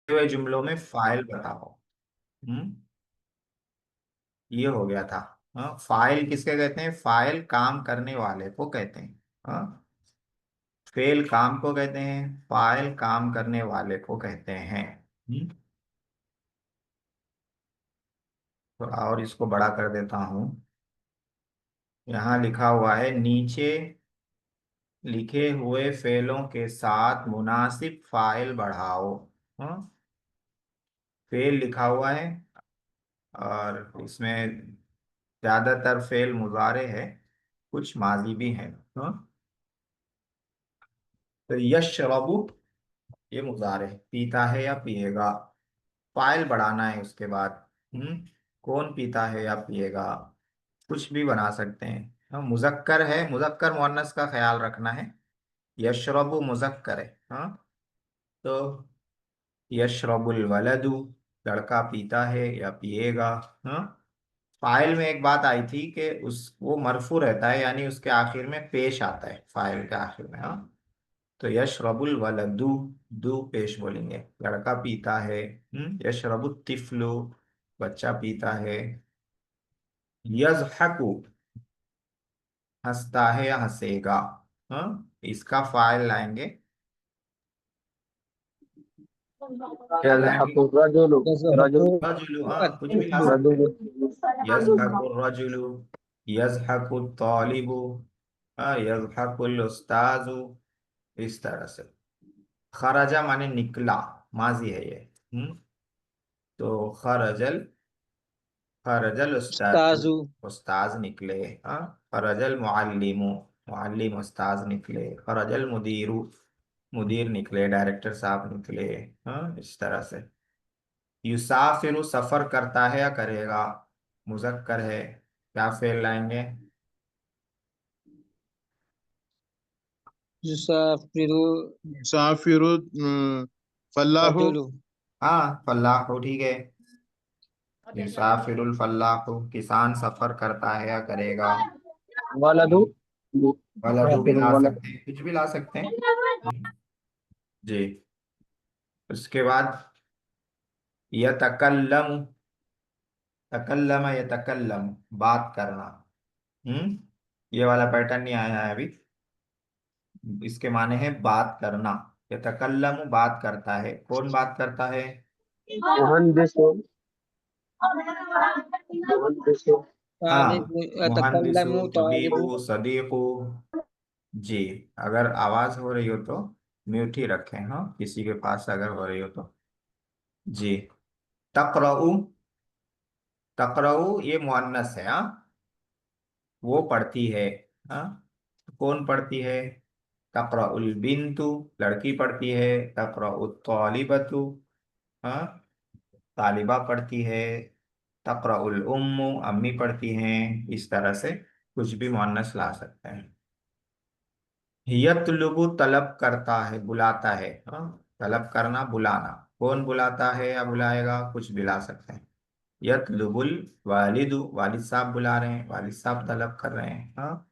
हुए जुमलों में फाइल बताओ। ये हो गया था। हाँ, फाइल किसके कहते हैं? फाइल काम करने वाले को कहते हैं। हाँ, फेल काम को कहते हैं, फाइल काम करने वाले को कहते हैं। तो और इसको बड़ा कर देता हूं। यहाँ लिखा हुआ है नीचे लिखे हुए फेलों के साथ मुनासिब फाइल बढ़ाओ। हाँ, फेल लिखा हुआ है और इसमें ज्यादातर फेल मुजारे है, कुछ माजी भी है। हाँ, तो यशरबु ये मुजारे है, पीता है या पिएगा। फाइल बढ़ाना है उसके बाद। कौन पीता है या पिएगा, कुछ भी बना सकते हैं। हाँ, मुजक्कर है, मुजक्कर मुअन्नस का ख्याल रखना है। यशरबु मुजक्कर है। हाँ, तो यशरबुल वलदु लड़का पीता है या पिएगा। हाँ, फाइल में एक बात आई थी कि उस वो मरफू रहता है, यानी उसके आखिर में पेश आता है, फाइल के आखिर में। हाँ, तो यशरबुल वलदु, दू पेश बोलेंगे, लड़का पीता है। यशरबु तिफलु बच्चा पीता है। यजहकु हंसता है या हंसेगा। हाँ, इसका फाइल लाएंगे। क्या लाएंगे? यज़हकु रजुलु रजुल यज़हकु रजुलु, हाँ कुछ भी ला अत्तिफ्लु। सकते हैं। रजुल यजहकु रजुलु, यजहकु तालिबु, हाँ यजहकुल उस्ताजु, इस तरह से। खराजा माने निकला, माजी है ये। तो खरजल, खरजल उस्ताजु, उस्ताजु। उस्ताज निकले। हाँ, खरजल मुअल्लिमु, मुअल्लिम उस्ताज निकले। खरजल मुदीरु, मुदीर निकले, डायरेक्टर साहब निकले। हाँ, इस तरह से। युसाफिरु सफर करता है या करेगा, मुजक्कर है, क्या फेल लाएंगे? युसाफिरु साफिरु फल्लाहु। रजुलु। हाँ, फल्लाहु ठीक है। युसाफिरुल फल्लाहु किसान सफर करता है या करेगा। वलदु वलदु भी मुसाफिरुल ला वलद सकते हैं, कुछ भी ला सकते हैं। जी, उसके बाद यतकल्लम, तकल्लम यतकल्लम बात करना। हम्म ये वाला पैटर्न नहीं आया है अभी। इसके माने है बात करना। यतकल्लम बात करता है, कौन बात करता है? मुहंदिसु मुहंदिसु हाँ, तालिबु मुहंदिसु यतकल्लमु तालिबु। तबीबु सदीकु। जी, अगर आवाज हो रही हो तो म्यूट ही रखें। हाँ, किसी के पास अगर हो रही हो तो। जी, तकरऊ, तकरऊ ये मुअन्नस है। हाँ, वो पढ़ती है। हाँ, कौन पढ़ती है? तकरउल बिंतु लड़की पढ़ती है। तकरउ तालिबतु, हाँ तालिबा पढ़ती है। तकरउल उम्मु अम्मी पढ़ती हैं। इस तरह से कुछ भी मुअन्नस ला सकते हैं। यतलुबु तलब करता है, बुलाता है। हाँ, तलब करना, बुलाना, कौन बुलाता है या बुलाएगा, कुछ भी ला सकते हैं। यतलुबुल वालिदु वालिद साहब बुला रहे हैं, वालिद साहब तलब कर रहे हैं। हाँ,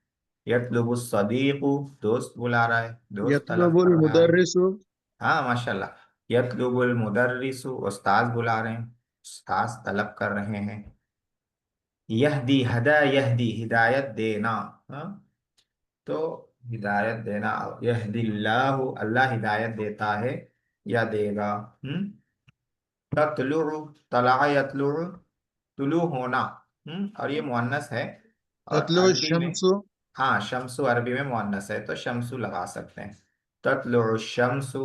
यतलुबु सदीकु दोस्त बुला रहा है, दोस्त तलब यतलबुल कर रहा है। मुदर्रिसु। हाँ माशाल्लाह। यतलुबुल मुदर्रिसु उस्ताद बुला रहे हैं, उस्ताद तलब कर रहे हैं। यहदी हदा यहदी हिदायत देना। हाँ, तो हिदायत देना। यहदिल्लाहु अल्लाह हिदायत देता है या देगा। हम्म ततलुउ तला यतलुउ तुलू होना। और ये मुअन्नस है। और ततलु अरबी में, शम्सु। हाँ शम्सु अरबी में मुअन्नस है तो शम्सु लगा सकते हैं। ततलुउ शम्सु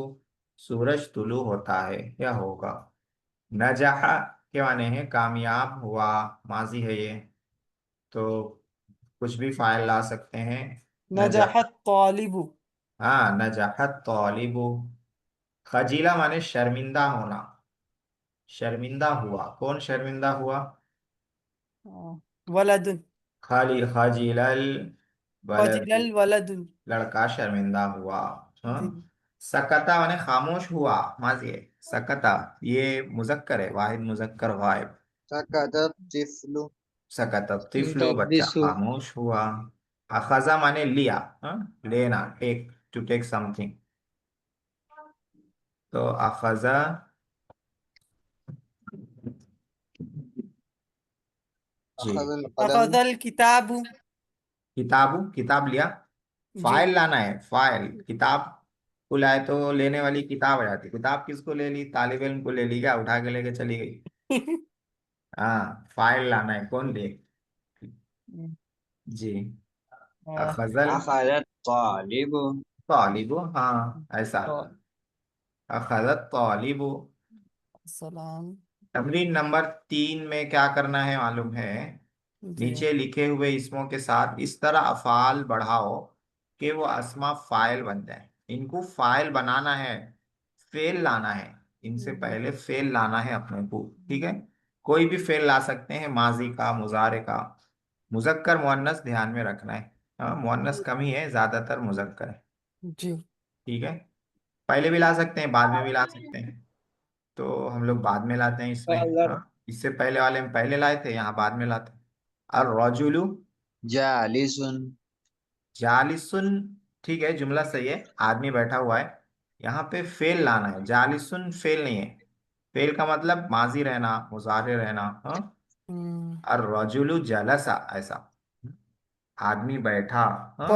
सूरज तुलू होता है या होगा। नजहा के माने हैं कामयाब हुआ, माजी है ये। तो कुछ भी फाइल ला सकते हैं। नजह, नजहत तालिबु। हाँ नजहत तालिबु। खजीला माने शर्मिंदा होना, शर्मिंदा हुआ, कौन शर्मिंदा हुआ? वलदुन। खाली खजीलल वलद, फजिलल वलदुन। लड़का शर्मिंदा हुआ। हाँ, जी। सकता माने खामोश हुआ, माजी है। सकता ये मुजक्कर है, वाहिद मुजक्कर गायब। सकतत तिफलु सकता तिफलु बच्चा युदर्रिसु। खामोश हुआ। अखजा माने लिया। हाँ, लेना, टेक, टू टेक समथिंग। तो अखजा जी। अखज़ल कलम अखज़ल किताबु। किताबू, किताब लिया। जी। फाइल लाना है, फाइल। किताब को लाए तो लेने वाली किताब आ जाती, किताब किसको ले ली, तालिब इल्म को ले ली क्या, उठा के लेके चली गई। हाँ, फाइल लाना है, कौन ले। जी। अखजल अखज़त तालिबु तालिबु, हाँ ऐसा। अखजत तालिबु। सलाम। तमरीन नंबर 3 में क्या करना है मालूम है। जी। नीचे लिखे हुए इसमों के साथ इस तरह अफ़ाल बढ़ाओ कि वो अस्मा फाइल बन जाए। इनको फाइल बनाना है, फेल लाना है। इनसे पहले फेल लाना है अपने को, ठीक है। कोई भी फेल ला सकते हैं, माजी का, मुजारे का। मुजक्कर मुअन्नस ध्यान में रखना है। हाँ, मुअन्नस कम ही है, ज्यादातर मुजक्कर है। जी। ठीक है। पहले भी ला सकते हैं, बाद में भी ला सकते हैं। तो हम लोग बाद में लाते हैं इसमें। अगर हाँ, इससे पहले वाले में पहले लाए थे, यहाँ बाद में लाते हैं। और रजुलु जालिसुन जालिसुन, ठीक है, जुमला सही है, आदमी बैठा हुआ है। यहाँ पे फेल लाना है, जालिसुन फेल नहीं है। फेल का मतलब माजी रहना, मुजारे रहना। हाँ। हम्म। और रजुलु जलसा, ऐसा, आदमी बैठा। हाँ।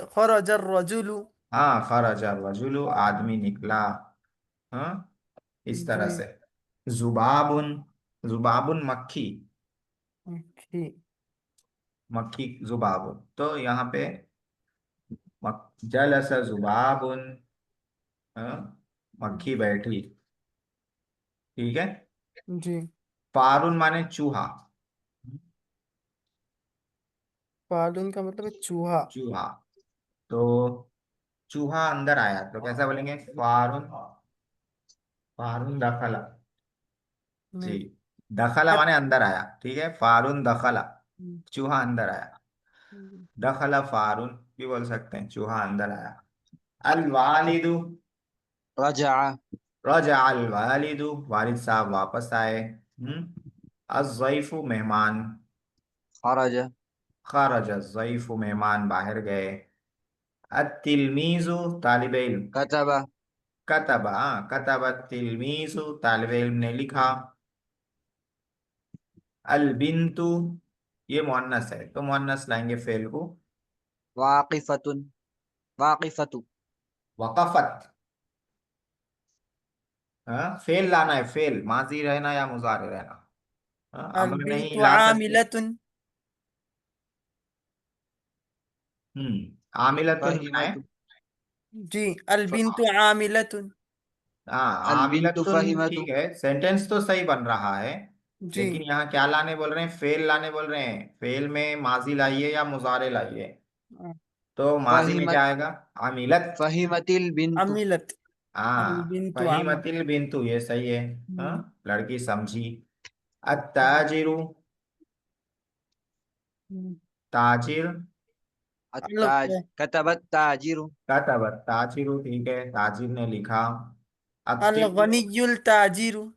खरजर रजुलु। हाँ, खरजा रजुलु, आदमी निकला। हाँ, इस तरह जी। से। जुबाबुन, जुबाबुन मक्खी। जी। मक्खी जुबाबुन, तो यहाँ पे जलसा जुबाबुन। हाँ, मक्खी बैठी। ठीक है। जी। फारुन माने चूहा। पालून का मतलब है चूहा। चूहा, तो चूहा अंदर आया तो कैसा बोलेंगे, फारुन। फारुन दखला। जी। नहीं। दखला अत- माने अंदर आया, ठीक है, फारुन दखला, चूहा अंदर आया। दखला फारुन भी बोल सकते हैं, चूहा अंदर आया। अल वालिदु, रजा रजा अल वालिदु, वालिद साहब वापस आए। अज़्ज़ैफु मेहमान। खरज खरज अज़्ज़ैफु, मेहमान बाहर गए। अत्तिलमीजु, तालिब इल्म। कतब कतबा, कतब तिलमीजु, तालिब इल्म ने लिखा। अल बिन्तु, ये मुअन्नस है तो मुअन्नस लाएंगे फेल को। वाकिफतुन वाकिफतु वक़फ़त, हाँ, फेल लाना है, फेल माजी रहना या मुजारे रहना। हाँ, अल अम्र नहीं बिन्तु ला सकते। आमिलतुन। आमिलतुन क्या है। फहिमतु जी। अल फ- बिन्तु आमिलतुन। हाँ, अल बिन्तु आमिलतुन फहिमतु ठीक है, सेंटेंस तो सही बन रहा है। जी। लेकिन यहाँ क्या लाने बोल रहे हैं, फेल लाने बोल रहे हैं। फेल में माजी लाइए या मुजारे लाइए। तो माजी में फहिमत क्या आएगा, आमिलत। फहिमतिल बिन्तु अमिलत। अल हाँ, बिन्तु आमिलत। फहीमतिल बिन्तु, ये सही है। हाँ, हम्म। लड़की समझी। अत्ताजिरु, ताजिर। अल अत्ताज कतबत ताजिरु कतब ताजिरु, ठीक है, ताजिर ने लिखा। अल अत्तिफ्लु, गनियुल ताजिरु।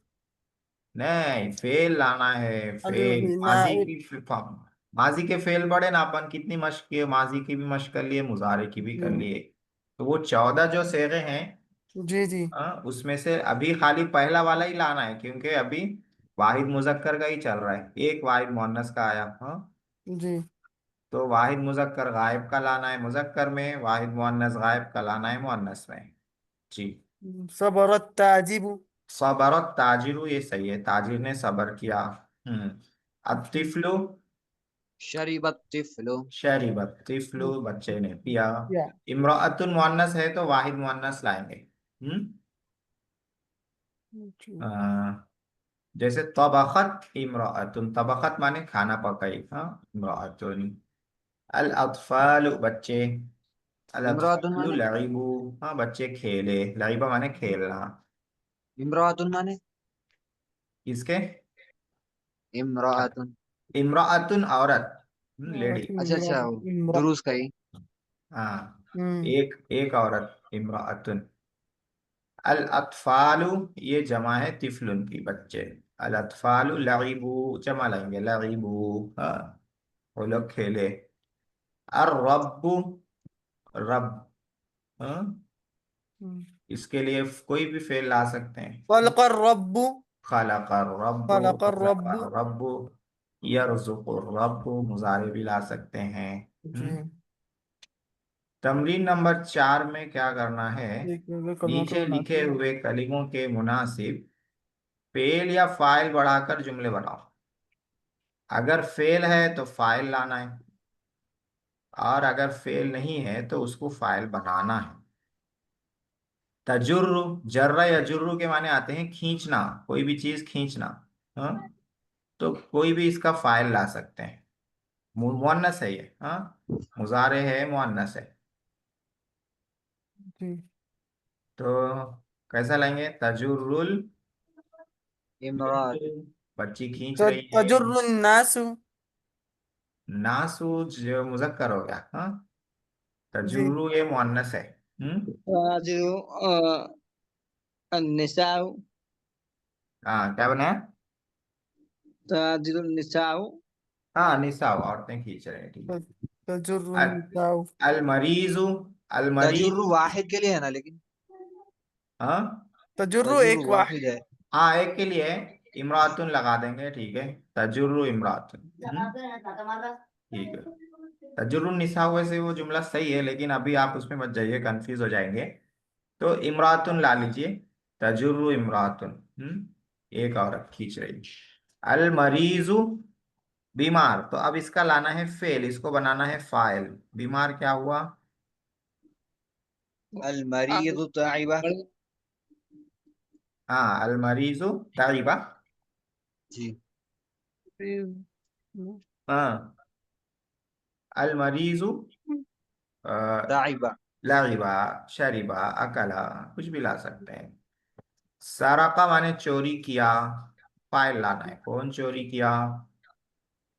नहीं, फेल लाना है, अल फेल माजी नाइब। की माजी के फेल पड़े ना, अपन कितनी मश्क किए, माजी की भी मश्क कर लिए, मुजारे की भी कर जी। लिए। तो वो 14 जो सेगे हैं, जी। जी। उसमें से अभी खाली पहला वाला ही लाना है, क्योंकि अभी वाहिद मुजक्कर का ही चल रहा है, एक वाहिद मुअन्नस का आया। हाँ, जी। तो वाहिद मुजक्कर गायब का लाना है मुजक्कर में, वाहिद मुअन्नस गायब का लाना है मुअन्नस में। जी। सबरत ताजिबु। सबरत ताजिरु, ये सही है, ताजिर ने सबर किया। हम्म। अतिफ्लु, शरीबत तिफ्लु शरीबत तिफ्लु, बच्चे ने पिया। या। इम्राअतुन मुअन्नस है तो वाहिद मुअन्नस लाएंगे। जी। अ, जैसे तबखत इम्राअतुन, तबखत माने खाना पकाई। हाँ, इम्राअतुन। अल अतफाल, बच्चे। अल इमरातुन अतफालु माने लइबु, हाँ, बच्चे खेले, लइबा माने खेलना। इमरातुन माने किसके, इमरातुन इम्राअतुन औरत, और लेडी। अच्छा अच्छा इम्रत इम्रत। दुरुस्त कही हाँ, हम्म। एक एक औरत, इम्राअतुन। अल अतफालु, ये जमा है तिफलुन की, बच्चे। अल अतफालु लइबु, जमा लाएंगे, लइबु। हाँ, वो लोग खेले। और रब्बु, रब। हाँ, इसके लिए कोई भी फेल ला सकते हैं। खलकर रब्बु। खलकर रब्बु, खलकर रब्बु। खलकर रब्बु, यरजुकु रब्बु मुजारे भी ला सकते हैं। जी। तमरीन नंबर 4 में क्या करना है? एक कलमों का नीचे लिखे मुनासिब। हुए कलिमों के मुनासिब फेल या फाइल बढ़ाकर जुमले बनाओ। अगर फेल है तो फाइल लाना है, और अगर फेल नहीं है तो उसको फाइल बनाना है। तजुर्रु, जर्रा या जुर्रू के माने आते हैं खींचना, कोई भी चीज खींचना। हाँ, तो कोई भी इसका फाइल ला सकते हैं। मुअन्नस है ये, हाँ, मुजारे है, मुअन्नस है। जी। तो कैसा लाएंगे? तजुर्रुल इमरात। बिन्तु, बच्ची खींच रही है। तजुर्रुन नासु। नासु जो मुजक्कर हो गया, हाँ, जी। तजुर्रु ये मुअन्नस है। ताजिरु अन्निसाउ। हाँ, क्या बना है? ताजिरु निसाउ। हाँ, निसा, औरतें खींच रहे हैं, ठीक है। तजुर्रुन निसाउ। अल मरीजु, अल तजुर्रु मरीज, वाहिद के लिए है ना, लेकिन हाँ तजुर्रु तजुर्रु एक वाहिद वाहिद। है। हाँ, एक के लिए इमरातुन लगा देंगे, ठीक है। तजुर्रु इमरातुन, ठीक है। तजुर्रु निसा वैसे वो जुमला सही है, लेकिन अभी आप उसमें मत जाइए, कंफ्यूज हो जाएंगे। तो इमरातुन ला लीजिए। तजुर्रु इमरातुन, एक औरत खींच रही। अल मरीजु बीमार, तो अब इसका लाना है फेल, इसको बनाना है फाइल। बीमार क्या हुआ? अल मरीज ताइबा। हाँ, अल मरीजु ताइबा। जी। हाँ, अल मरीजु ताइबा। लागिबा, शरीबा, अकला, कुछ भी ला सकते हैं। सराका माने चोरी किया, फाइल लाना है, कौन चोरी किया?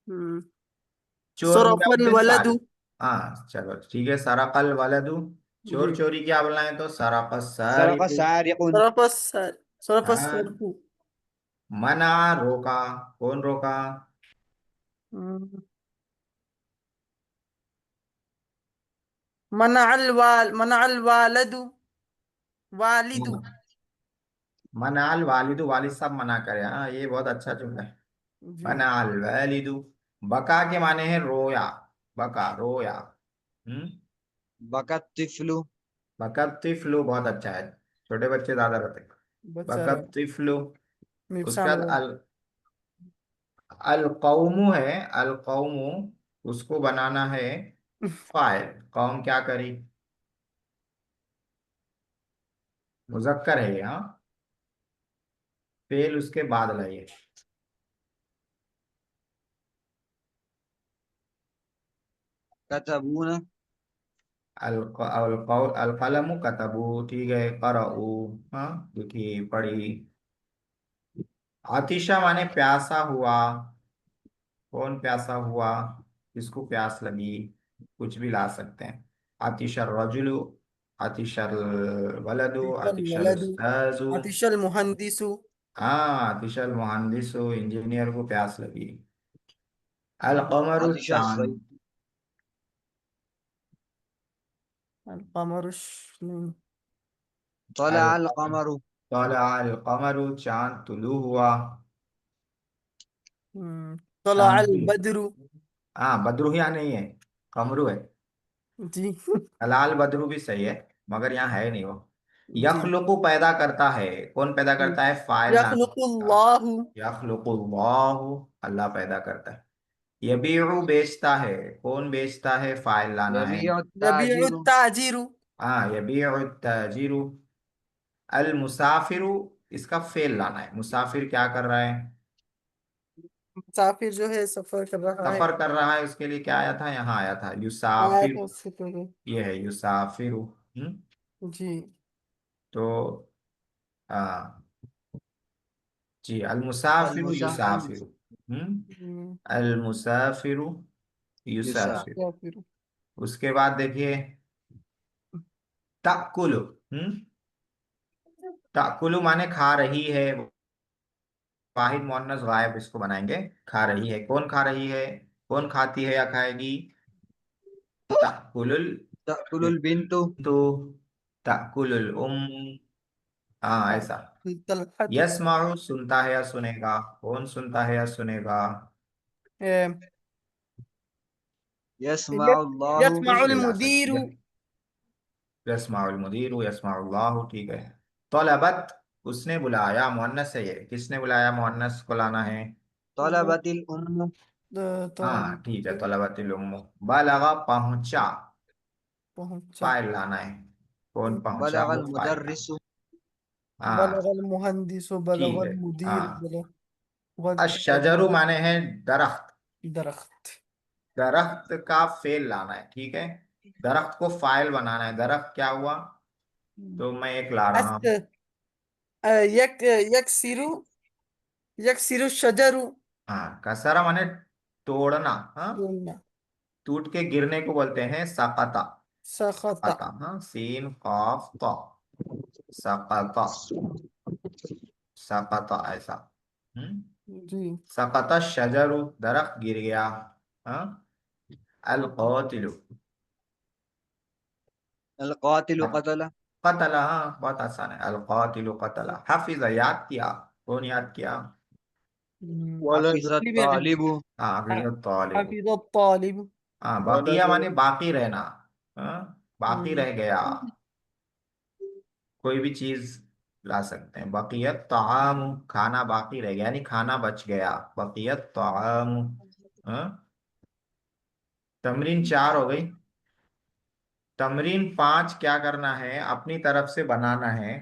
चोर मुर्गा सरफल बोलते सारे। वलदु। हाँ, चलो ठीक है। सरकल वलदु, जी। चोर चोरी किया बोलना है तो सरक सरका सारिकु। सारिकुन। सरफस सरफस हाँ, सरफु। मना रोका, कौन रोका? मनअल वालदु वालिदु। मनाल वालिदु, वालिद साहब मना करे, हाँ, ये बहुत अच्छा जुमला है। जी। मनाल वालिदु। बका के माने हैं रोया, बका रोया। हम्म बकत तिफलु। बका तिफलु बहुत अच्छा है, छोटे बच्चे ज्यादा रहते हैं। बच्चा बका रहा। तिफलु। उसके मिपसाम बाद रहा। अल कौमु है, अल कौमु, उसको बनाना है फाइल। कौम क्या करी? मुजक्कर है यहाँ, फेल उसके बाद लाइए। कतबून। अल कलमु कतबू, ठीक है। करऊ, हाँ, देखिए पढ़ी। आतिशा माने प्यासा हुआ, कौन प्यासा हुआ? किसको प्यास लगी? कुछ भी ला सकते हैं। आतिशर रजुलु, आतिशर वलदु, आतिशल आतिशर वलदु। उस्ताजु। आतिशल मुहंदिसु। हाँ, आतिशल मुहंदिसु, इंजीनियर को प्यास लगी। अल कमरु आतिशा चांद, सई। अल कमरुश नहीं। तला अल अल कमरु। तला अल कमरु, चांद तुलू हुआ। तला चांद अल तुलू, बदरु। हाँ, बदरू यहाँ नहीं है, कमरू है। जी। हलाल बदरू भी सही है, मगर यहाँ है नहीं वो। जी। यखलुकु पैदा करता है, कौन पैदा करता है? फाइल लाना है इसका। यखलुकुल्लाहु। यखलुकुल्लाहु, अल्लाह पैदा करता है। यबीउ बेचता है, कौन बेचता है? फाइल लाना है। यबीउ यबीउ ताजिरु। ताजिरु। हाँ, यबीउ ताजिरु। अल मुसाफिरु, इसका फेल लाना है। मुसाफिर क्या कर रहा है? मुसाफिर जो है सफर कर रहा है। सफर कर रहा है, उसके लिए क्या आया था? यहाँ आया था आया युसाफिर। था उससे पहले। ये है युसाफिरु। जी। तो हाँ, जी, अल अल मुसाफिरु मुसाफिर युसाफिरु। हम्म हम्म, अल मुसाफिरु युसाफिर। मुसाफिर। उसके बाद देखिए, ताकुलु। ताकुलु माने खा रही है, वाहिद मुअन्नस गायब, इसको बनाएंगे। खा रही है, कौन खा रही है? कौन खाती है या खाएगी? ताकुलुल तअकुलुल बिन्तु। तो ताकुलुल हाँ, ऐसा। तलहतु। यस्माउ सुनता है या सुनेगा, कौन सुनता है या सुनेगा? यस्माउल्लाहु यस्माउल बिल्कुल आ मुदीर। सकती है। यस्माउल मुदीर यस्माउल्लाह, ठीक है। तलबत, उसने बुलाया, मुअन्नस है ये, किसने बुलाया, मुअन्नस को लाना है। तलबतिल उम्म तो हाँ ठीक है, तलबतिल उम्म। बलगा, पहुंचा, पहुंचा। फाइल लाना है। कौन पहुंचा, वो बलगल फाइल लाना। मुदर्रिसु हाँ बलगल मुहंदिस ठीक बलगल है। मुदीर हाँ, अशजरु बलगल माने हैं दरख्त। दरख्त। दरख्त का फेल लाना है, ठीक है। दरख्त को फाइल बनाना है। दरख्त क्या हुआ, तो मैं एक ला अस रहा हूँ। यक यकसिरु यकसिरु शजरु। हाँ, कसरा माने तोड़ना। हाँ, बोलना। टूट के गिरने को बोलते हैं सकता। सखता। कता, हाँ, सीन काफ ता, सकता, सकता ऐसा। हम्म। जी। सकता शजरु, दरख्त गिर गया। हाँ। अल कातिलु, अल कातिलु कतला कतला, हाँ बहुत आसान है। अल कातिलु कतला। हाफिजा, याद किया। कौन याद किया। वलद हफिज़त तालिबु हाँ, हाफिज तालिब। हाफिज़ तालिब। हाँ, बकिया वलद माने बाकी रहना। हाँ, बाकी हम्म, रह गया। कोई भी चीज ला सकते हैं। बकियत ताम, खाना बाकी रह गया, यानी खाना बच गया। बकियत ताम। हाँ? तमरीन 4 हो गई। तमरीन 5 क्या करना है, अपनी तरफ से बनाना है।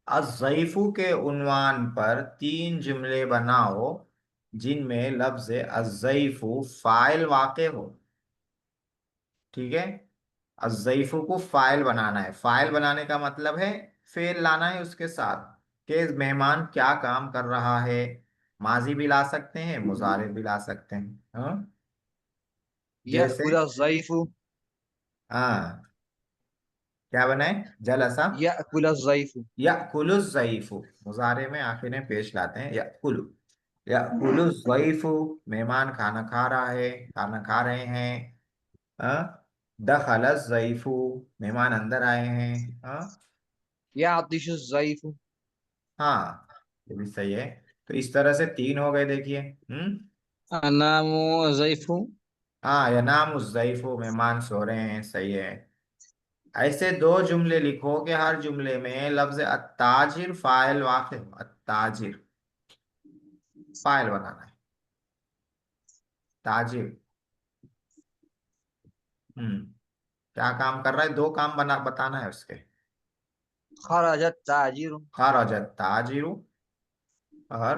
अज़्ज़ईफु के उन्वान पर 3 जुमले बनाओ जिनमें लफ्ज अज़्ज़ईफु फाइल वाक़े हो। ठीक है। अज़्ज़ईफु को फाइल बनाना है। फाइल बनाने का मतलब है फेल लाना है उसके साथ, कि मेहमान क्या काम कर रहा है। माजी भी ला सकते हैं, मुजारिफ भी ला सकते हैं। हाँ? जैसे, यअकुल ज़ैफु हाँ, क्या बनाए, जलसा, यअकुल ज़ैफु याकुलु ज़ईफु, मुजारे में आखिरें पेश लाते हैं। याकुलु, याकुलु ज़ईफु, मेहमान खाना खा रहा है, खाना खा रहे हैं। हाँ? दखल ज़ईफु, मेहमान अंदर आए हैं। हाँ। यअतिशु ज़ैफु हाँ, ये भी सही है। तो इस तरह से 3 हो गए, देखिए। अनामु ज़ैफु हाँ, यनाम उज़्ज़ईफु, मेहमान सो रहे हैं, सही है। ऐसे 2 जुमले लिखो कि हर जुमले में लफ्ज अत्ताजिर फाइल वाक़े हो। अत्ताजिर, फाइल बनाना है। ताजिर, हम्म, क्या काम कर रहा है, 2 काम बना बताना है उसके। खरजत ताजिरु खरज ताजिरु, और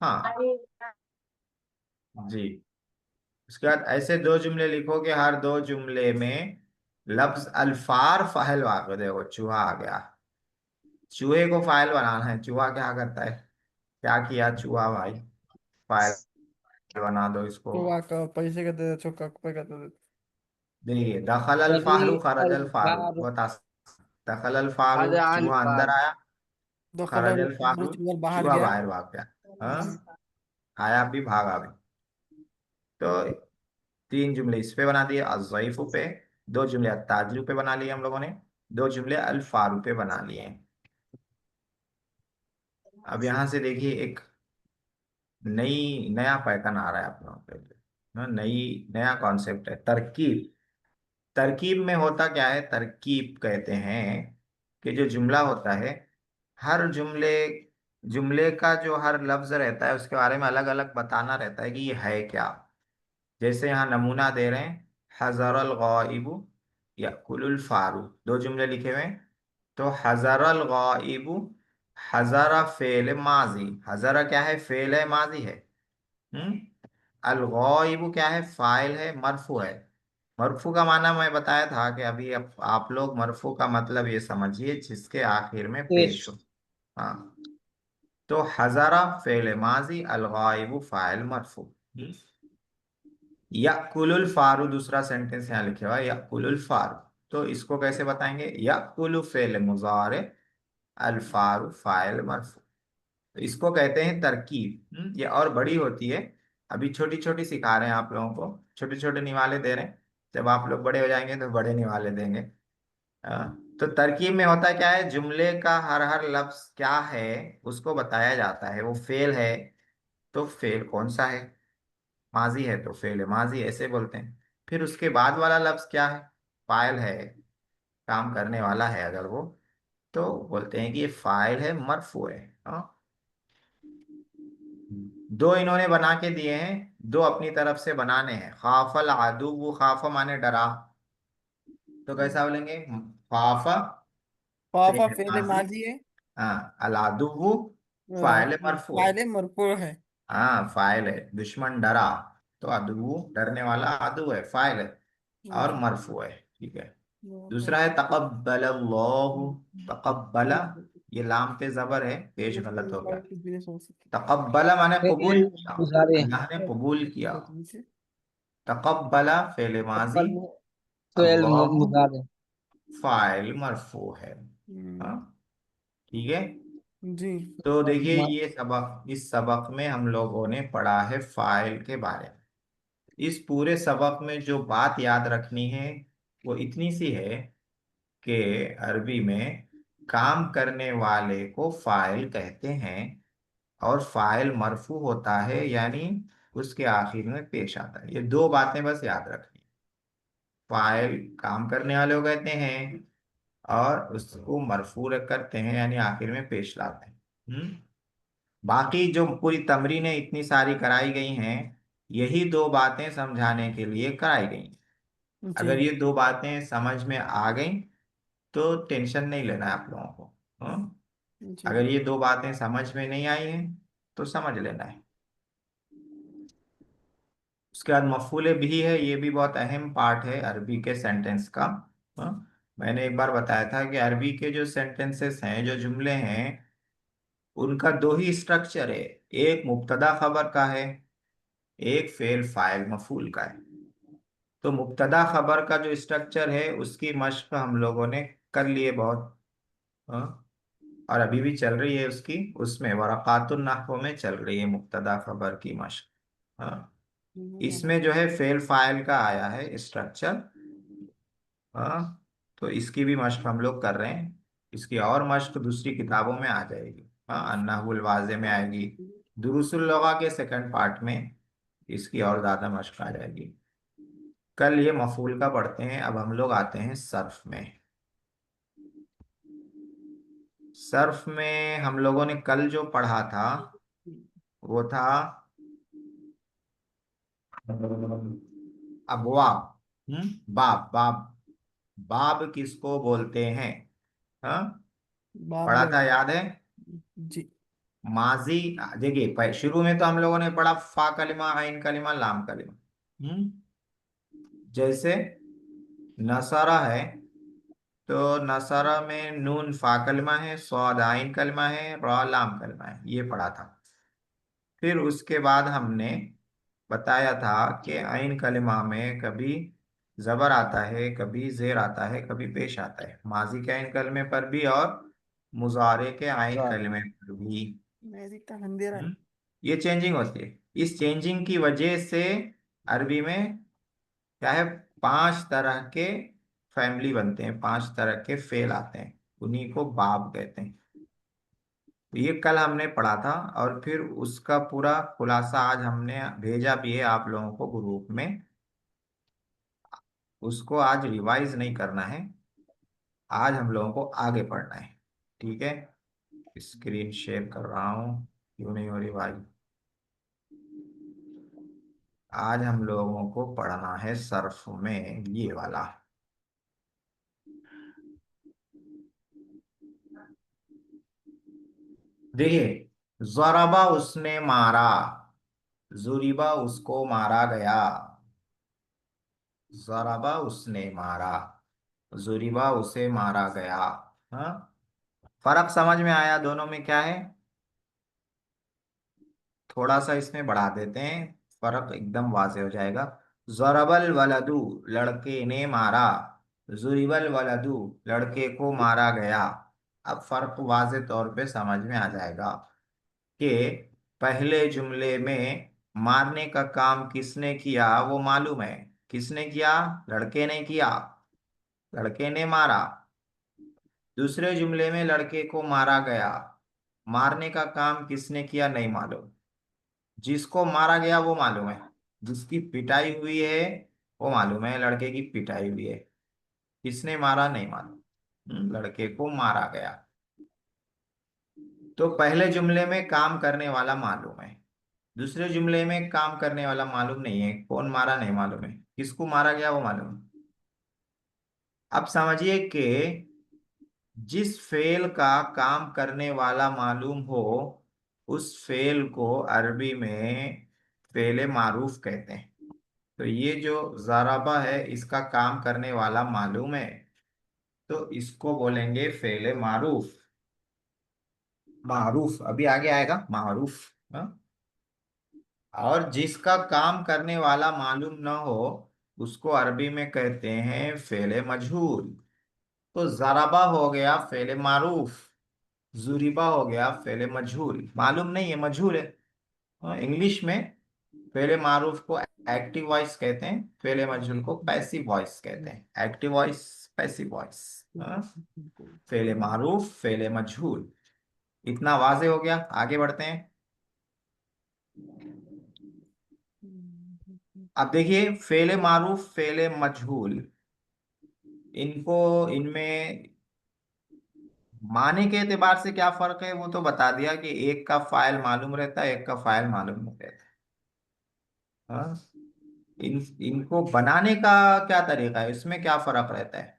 हाँ जी। उसके बाद ऐसे 2 जुमले लिखो कि हर 2 जुमले में लफ्ज अल्फार फाइल वाक़े। देखो, चूहा आ गया। चूहे को फाइल बनाना है। चूहा क्या करता है, क्या किया चूहा भाई, फाइल बना दो इसको। चुवा का पैसे का दे, चौका रुपए का दे। देखिए, दखल अल बगी फाहरू खरज अल फारू, अलफार बता। दखल अल फारू, खदा चूहा अंदर अलफार आया। दखल खरज अल अल फारू, चुवा बाहर चूहा गया। बाहर भाग गया। हाँ, आया भी भागा भी। तो 3 जुमले इस पे बना दिए, अज़्ज़ईफु पे। 2 जुमले अत्ताजिरु पे बना लिए हम लोगों ने। 2 जुमले अल फारू पे बना लिए। अब यहाँ से देखिए, एक नया पैटर्न आ रहा है आप लोगों के लिए। नया कॉन्सेप्ट है, तरकीब। तरकीब में होता क्या है, तरकीब कहते हैं कि जो जुमला होता है, हर जुमले जुमले का जो हर लफ्ज रहता है उसके बारे में अलग अलग बताना रहता है कि ये है क्या। जैसे यहाँ नमूना दे रहे हैं, हजरल गाइबु याकुलुल फारू, 2 जुमले लिखे हुए हैं। तो हजरल गाइबु, हजरा फेल माजी, हजरा क्या है, फेल है, माजी है। हम्म। अल गाइबु क्या है, फाइल है, मरफू है। मरफू का माना मैं बताया था कि अभी आप लोग मरफू का मतलब ये समझिए जिसके आखिर में पेश हो। हाँ, तो हजरा फेल माजी, अल गाइबु फाइल, मरफू। याकुलुल फारू, दूसरा सेंटेंस यहाँ लिखे हुआ है, याकुलुल फारू। तो इसको कैसे बताएंगे, याकुलु फेल मुजारे, अल फारू फाइल, मरफू। तो इसको कहते हैं तरकीब। ये और बड़ी होती है। अभी छोटी छोटी सिखा रहे हैं आप लोगों को, छोटे छोटे निवाले दे रहे हैं। जब आप लोग बड़े हो जाएंगे तो बड़े निवाले देंगे। तो तरकीब में होता क्या है, जुमले का हर हर लफ्ज क्या है उसको बताया जाता है। वो फेल है तो फेल कौन सा है, माजी है तो फेल है माजी, ऐसे बोलते हैं। फिर उसके बाद वाला लफ्ज क्या है, फाइल है, काम करने वाला है अगर वो, तो बोलते हैं कि ये फाइल है, मरफू है। हाँ? दो इन्होंने बना के दिए हैं, दो अपनी तरफ से बनाने हैं। खाफल आदू, वो खाफा माने डरा, तो कैसा बोलेंगे, खाफा पापा फेल फेले माजी, माजी है। हाँ अलादू वो फाइल मरफू है। फाइले मरफूर है। हाँ फाइल है, दुश्मन डरा, तो अदू डरने वाला अदू है, फाइल है और मरफू है। ठीक है। दूसरा है तकब्बल अल्लाहु, तकब्बला, ये लाम पे जबर है, पेश गलत हो गया। कुछ भी नहीं सोच सकते। तकब्बला माने कबूल फेल किया, मुजारे अल्लाह ने कबूल किया। सोचने से। तकब्बला फेल माजी, कब्बल फेल अल्लाह मुजारे। फाइल मरफू है। हाँ, हम्म, ठीक है। जी। तो देखिए ये सबक, इस सबक में हम लोगों ने पढ़ा है फाइल के बारे में। इस पूरे सबक में जो बात याद रखनी है वो इतनी सी है कि अरबी में काम करने वाले को फाइल कहते हैं, और फाइल मरफू होता है, यानी उसके आखिर में पेश आता है। ये दो बातें बस याद रखनी। फाइल काम करने वाले को कहते हैं, और उसको मरफू करते हैं यानी आखिर में पेश लाते हैं। बाकी जो पूरी तमरीनें इतनी सारी कराई गई हैं, यही दो बातें समझाने के लिए कराई गई हैं। जी। अगर ये दो बातें समझ में आ गई तो टेंशन नहीं लेना है आप लोगों को। जी। अगर ये दो बातें समझ में नहीं आई हैं तो समझ लेना है। उसके बाद मफूले भी है, ये भी बहुत अहम पार्ट है अरबी के सेंटेंस का। हाँ? मैंने एक बार बताया था कि अरबी के जो सेंटेंसेस हैं, जो जुमले हैं, उनका दो ही स्ट्रक्चर है, एक मुब्तदा खबर का है, एक फेल फाइल मफूल का है। तो मुब्तदा खबर का जो स्ट्रक्चर है उसकी मश्क हम लोगों ने कर लिए बहुत। हाँ? और अभी भी चल रही है उसकी, उसमें वरक़ातुन नहव में चल रही है मुब्तदा खबर की मश्क। हाँ? इसमें जो है फेल फाइल का आया है स्ट्रक्चर। हाँ, तो इसकी भी मश्क हम लोग कर रहे हैं। इसकी और मश्क दूसरी किताबों में आ जाएगी। हाँ, अन्नहुल वाज़े में आएगी, दुरूसुल लगा के सेकंड पार्ट में इसकी और ज्यादा मश्क आ जाएगी। कल ये मफूल का पढ़ते हैं, अब हम लोग आते हैं सर्फ में। सर्फ में हम लोगों ने कल जो पढ़ा था वो था अबवाब। बाब बाब, बाब किसको बोलते हैं। हाँ, बाप पढ़ा था बेटा। याद है। जी। माजी, देखिए शुरू में तो हम लोगों ने पढ़ा फा कलिमा, आइन कलिमा, लाम कलिमा। जैसे नसरा है, तो नसरा में नून फा कलिमा है, स्वाद आइन कलिमा है, रा लाम कलिमा है, ये पढ़ा था। फिर उसके बाद हमने बताया था कि आइन कलिमा में कभी जबर आता है, कभी जेर आता है, कभी पेश आता है, माजी के आइन कलमे पर भी और मुजारे के आइन मुजारे। कलमे पर भी। मैजिक का अंधेरा है। हम्म, ये चेंजिंग होती है। इस चेंजिंग की वजह से अरबी में क्या है, पांच तरह के फैमिली बनते हैं, पांच तरह के फेल आते हैं, उन्हीं को बाब कहते हैं। तो ये कल हमने पढ़ा था, और फिर उसका पूरा खुलासा आज हमने भेजा भी है आप लोगों को ग्रुप में। उसको आज रिवाइज नहीं करना है, आज हम लोगों को आगे पढ़ना है। ठीक है, स्क्रीन शेयर कर रहा हूँ, क्यों नहीं हो रही भाई। आज हम लोगों को पढ़ना है सर्फ में ये वाला। देखिए, जराबा उसने मारा, जुरिबा उसको मारा गया, जराबा उसने मारा, जुरिबा उसे मारा गया। हाँ, फर्क समझ में आया दोनों में क्या है। थोड़ा सा इसमें बढ़ा देते हैं, फर्क एकदम वाजे हो जाएगा। जरबल वलदू, लड़के ने मारा, जुरिबल वलदू, लड़के को मारा गया। अब फर्क वाजे तौर पे समझ में आ जाएगा कि पहले जुमले में मारने का काम किसने किया वो मालूम है। किसने किया, लड़के ने किया, लड़के ने मारा। दूसरे जुमले में लड़के को मारा गया, मारने का काम किसने किया नहीं मालूम, जिसको मारा गया वो मालूम है, जिसकी पिटाई हुई है वो मालूम है, लड़के की पिटाई हुई है, किसने मारा नहीं मालूम। लड़के को मारा गया। तो पहले जुमले में काम करने वाला मालूम है, दूसरे जुमले में काम करने वाला मालूम नहीं है, कौन मारा नहीं मालूम है, किसको मारा गया वो मालूम है। अब समझिए कि जिस फेल का काम करने वाला मालूम हो उस फेल को अरबी में फेले मारूफ कहते हैं। तो ये जो ज़राबा है इसका काम करने वाला मालूम है, तो इसको बोलेंगे फेले मारूफ। मारूफ अभी आगे आएगा, मारूफ। हाँ? और जिसका काम करने वाला मालूम न हो उसको अरबी में कहते हैं फेले मजहूल। तो ज़राबा हो गया फेले मारूफ, जुरिबा हो गया फेले मजहूल, मालूम नहीं है मजहूल है। इंग्लिश में फेले मारूफ को एक्टिव वॉइस कहते हैं, फेले मजहूल को पैसिव वॉइस कहते हैं, एक्टिव वॉइस पैसिव वॉइस। फेले मारूफ फेले मजहूल, इतना वाजे हो गया। आगे बढ़ते हैं। अब देखिए फेले मारूफ फेले मजहूल, इनको इनमें माने के एतबार से क्या फर्क है वो तो बता दिया कि एक का फाइल मालूम रहता है, एक का फाइल मालूम नहीं रहता। हाँ? इनको बनाने का क्या तरीका है, इसमें क्या फर्क रहता है।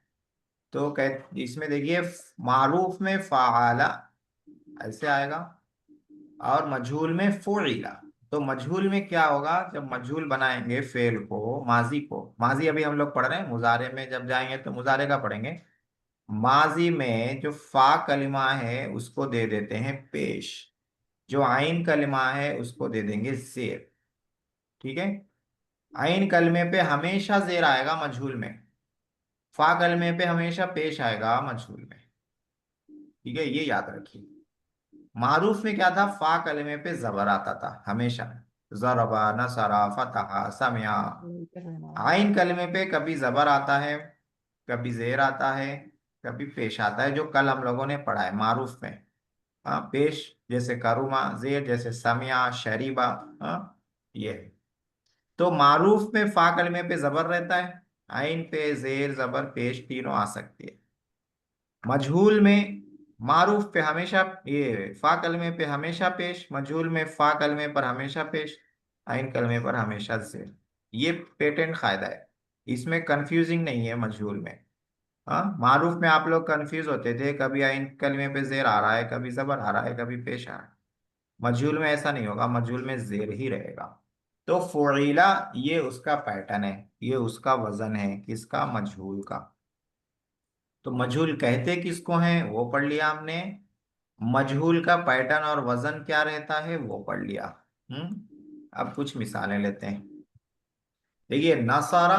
तो कह इसमें देखिए मारूफ में फ़ाला ऐसे आएगा और मजहूल में फ़ुइला। तो मजहूल में क्या होगा, जब मजहूल बनाएंगे फेल को, माजी को, माजी अभी हम लोग पढ़ रहे हैं, मुजारे में जब जाएंगे तो मुजारे का पढ़ेंगे। माजी में जो फा कलिमा है उसको दे देते हैं पेश, जो आइन कलिमा है उसको दे देंगे जेर। ठीक है, आइन कलमे पे हमेशा जेर आएगा मजहूल में, फा कलमे पे हमेशा पेश आएगा मजहूल में। ठीक है, ये याद रखिए। मारूफ में क्या था, फा कलमे पे जबर आता था हमेशा, जरबा नसरा फतहा समया। आइन कलमे पे कभी जबर आता है, कभी जेर आता है, कभी पेश आता है, जो कल हम लोगों ने पढ़ा है मारूफ में। हाँ, पेश जैसे करुमा, जेर जैसे समिया शरीबा। हाँ, ये है। तो मारूफ में फा कलमे पे जबर रहता है, आइन पे जेर जबर पेश तीनों आ सकती है। मजहूल में मारूफ पे हमेशा ये फा कलमे पे हमेशा पेश, मजहूल में फा कलमे पर हमेशा पेश, आइन कलमे पर हमेशा जेर। ये पेटेंट कायदा है, इसमें कंफ्यूजिंग नहीं है मजहूल में। हाँ, मारूफ में आप लोग कंफ्यूज होते थे, कभी आइन कलमे पे जेर आ रहा है, कभी जबर आ रहा है, कभी पेश आ रहा है। मजहूल में ऐसा नहीं होगा, मजहूल में जेर ही रहेगा। तो फ़ुइला ये उसका पैटर्न है, ये उसका वजन है, किसका, मजहूल का। तो मजहूल कहते किसको हैं वो पढ़ लिया हमने, मजहूल का पैटर्न और वजन क्या रहता है वो पढ़ लिया। अब कुछ मिसालें लेते हैं। देखिए नसारा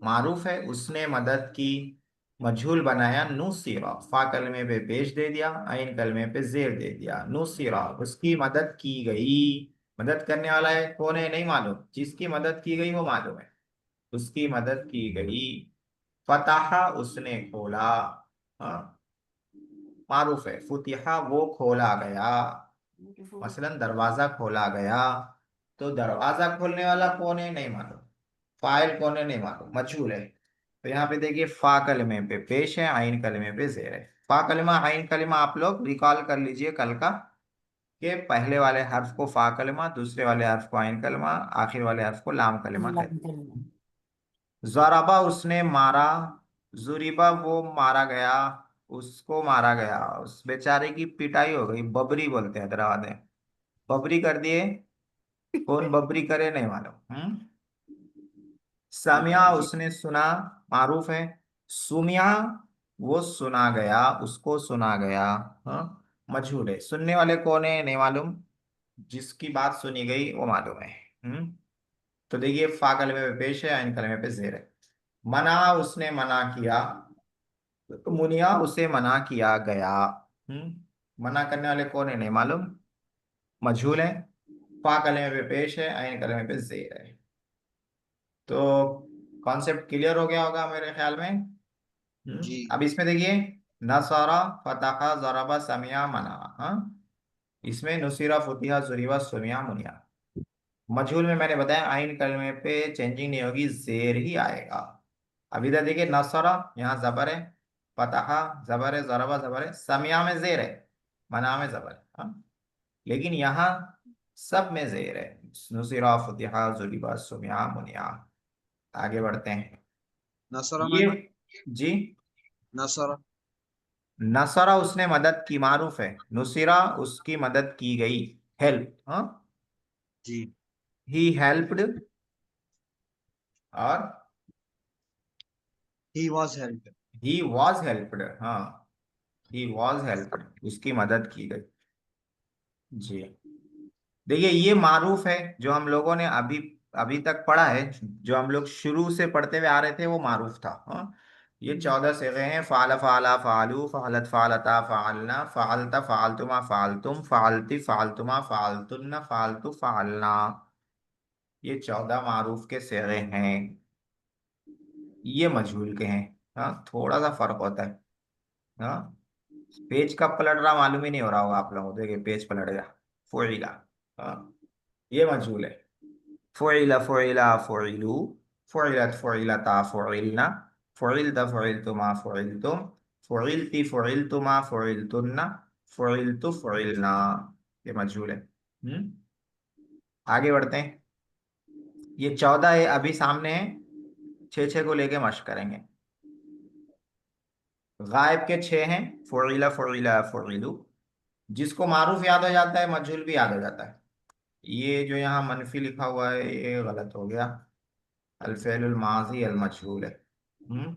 मारूफ है, उसने मदद की। मजहूल बनाया नुसीरा, फा कलमे पे पेश दे दिया, आइन कलमे पे जेर दे दिया, नुसीरा उसकी मदद की गई। मदद करने वाला है कौन है नहीं मालूम, जिसकी मदद की गई वो मालूम है, उसकी मदद की गई। फतहा उसने खोला। हाँ, मारूफ है, फुतिहा वो खोला गया, मसलन दरवाजा खोला गया। तो दरवाजा खोलने वाला कौन है नहीं मालूम, फाइल कौन है नहीं मालूम, मजहूल है। तो यहाँ पे देखिए फा कलमे पे पेश है, आइन कलमे पे जेर है। फा कलमा आइन कलमा आप लोग रिकॉल कर लीजिए कल का, कि पहले वाले हर्फ को फा कलमा, दूसरे वाले हर्फ को आइन कलमा, आखिर वाले हर्फ को लाम कलमा कहते हैं। जराबा उसने मारा, जुरिबा वो मारा गया, उसको मारा गया, उस बेचारे की पिटाई हो गई, बबरी बोलते हैं हैदराबाद में, बबरी कर दिए। कौन बबरी करे नहीं मालूम। सामिया उसने सुना, मारूफ है। सुमिया वो सुना गया, उसको सुना गया। हाँ, मजहूल है, सुनने वाले कौन है नहीं मालूम, जिसकी बात सुनी गई वो मालूम है। तो देखिए फा कलमे पे पेश है, आइन कलमे पे जेर है। मना उसने मना किया, तो मुनिया उसे मना किया गया। मना करने वाले कौन है नहीं मालूम, मजहूल है। फा कलमे पे पेश है, आइन कलमे पे जेर है। तो कॉन्सेप्ट क्लियर हो गया होगा मेरे ख्याल में। जी। अब इसमें देखिए नसरा, फतहा, ज़रबा, समिया, मना। हाँ, इसमें नुसीरा, फुतिहा, जुरिबा, सुमिया, मुनिया। मजहूल में मैंने बताया आइन कलमे पे चेंजिंग नहीं होगी, जेर ही आएगा। अब इधर देखिए, नसरा यहाँ जबर है, फतहा जबर है, ज़रबा जबर है, समिया में जेर है, मना में जबर है। हाँ? लेकिन यहाँ सब में जेर है, नुसीरा, फुतिहा, जुरिबा, सुमिया, मुनिया। आगे बढ़ते हैं। नसरा ये, माना जी, नसरा। नसरा उसने मदद की, मारूफ है। नुसीरा उसकी मदद की गई, हेल्प। हाँ, जी। ही हेल्प्ड, और he was help. He was helped. हाँ, ही वॉज हेल्प्ड, उसकी मदद की गई। जी, देखिए ये मारूफ है, जो हम लोगों ने अभी अभी तक पढ़ा है, जो हम लोग शुरू से पढ़ते हुए आ रहे थे, वो मारूफ था। हाँ, ये 14 सेगे हैं, फाल, फाला, फालू, फालत, फालता, फालना, फालता, फालतुमा, फालतुम, फालती, फालतुमा, फालतुन्ना, फालतू, फालना। ये 14 मारूफ के सेगे हैं। ये मजहूल के हैं। हाँ, थोड़ा सा फर्क होता है। हाँ, पेज कब पलट रहा मालूम ही नहीं हो रहा होगा आप लोगों को। देखिए पेज पलट गया, फुइला। हाँ, ये मजहूल है। फुइला, फुइला, फुइलू, फुइलत, फुइलता, फुइलना, फुइलता, फुइलतुमा, फुइलतुम, फुइलती, फुइलतुमा, फुइलतुन्ना, फुइलतु, फुइलना। ये मजहूल है। आगे बढ़ते हैं। ये 14 है, अभी सामने है। 6 6 को लेके मश्क करेंगे। गायब के 6 हैं, फुइला, फुइला, फुइलू। जिसको मारूफ याद हो जाता है, मजहूल भी याद हो जाता है। ये जो यहाँ मनफी लिखा हुआ है, ये गलत हो गया। अल माजी अल मजहूल है। हम्म,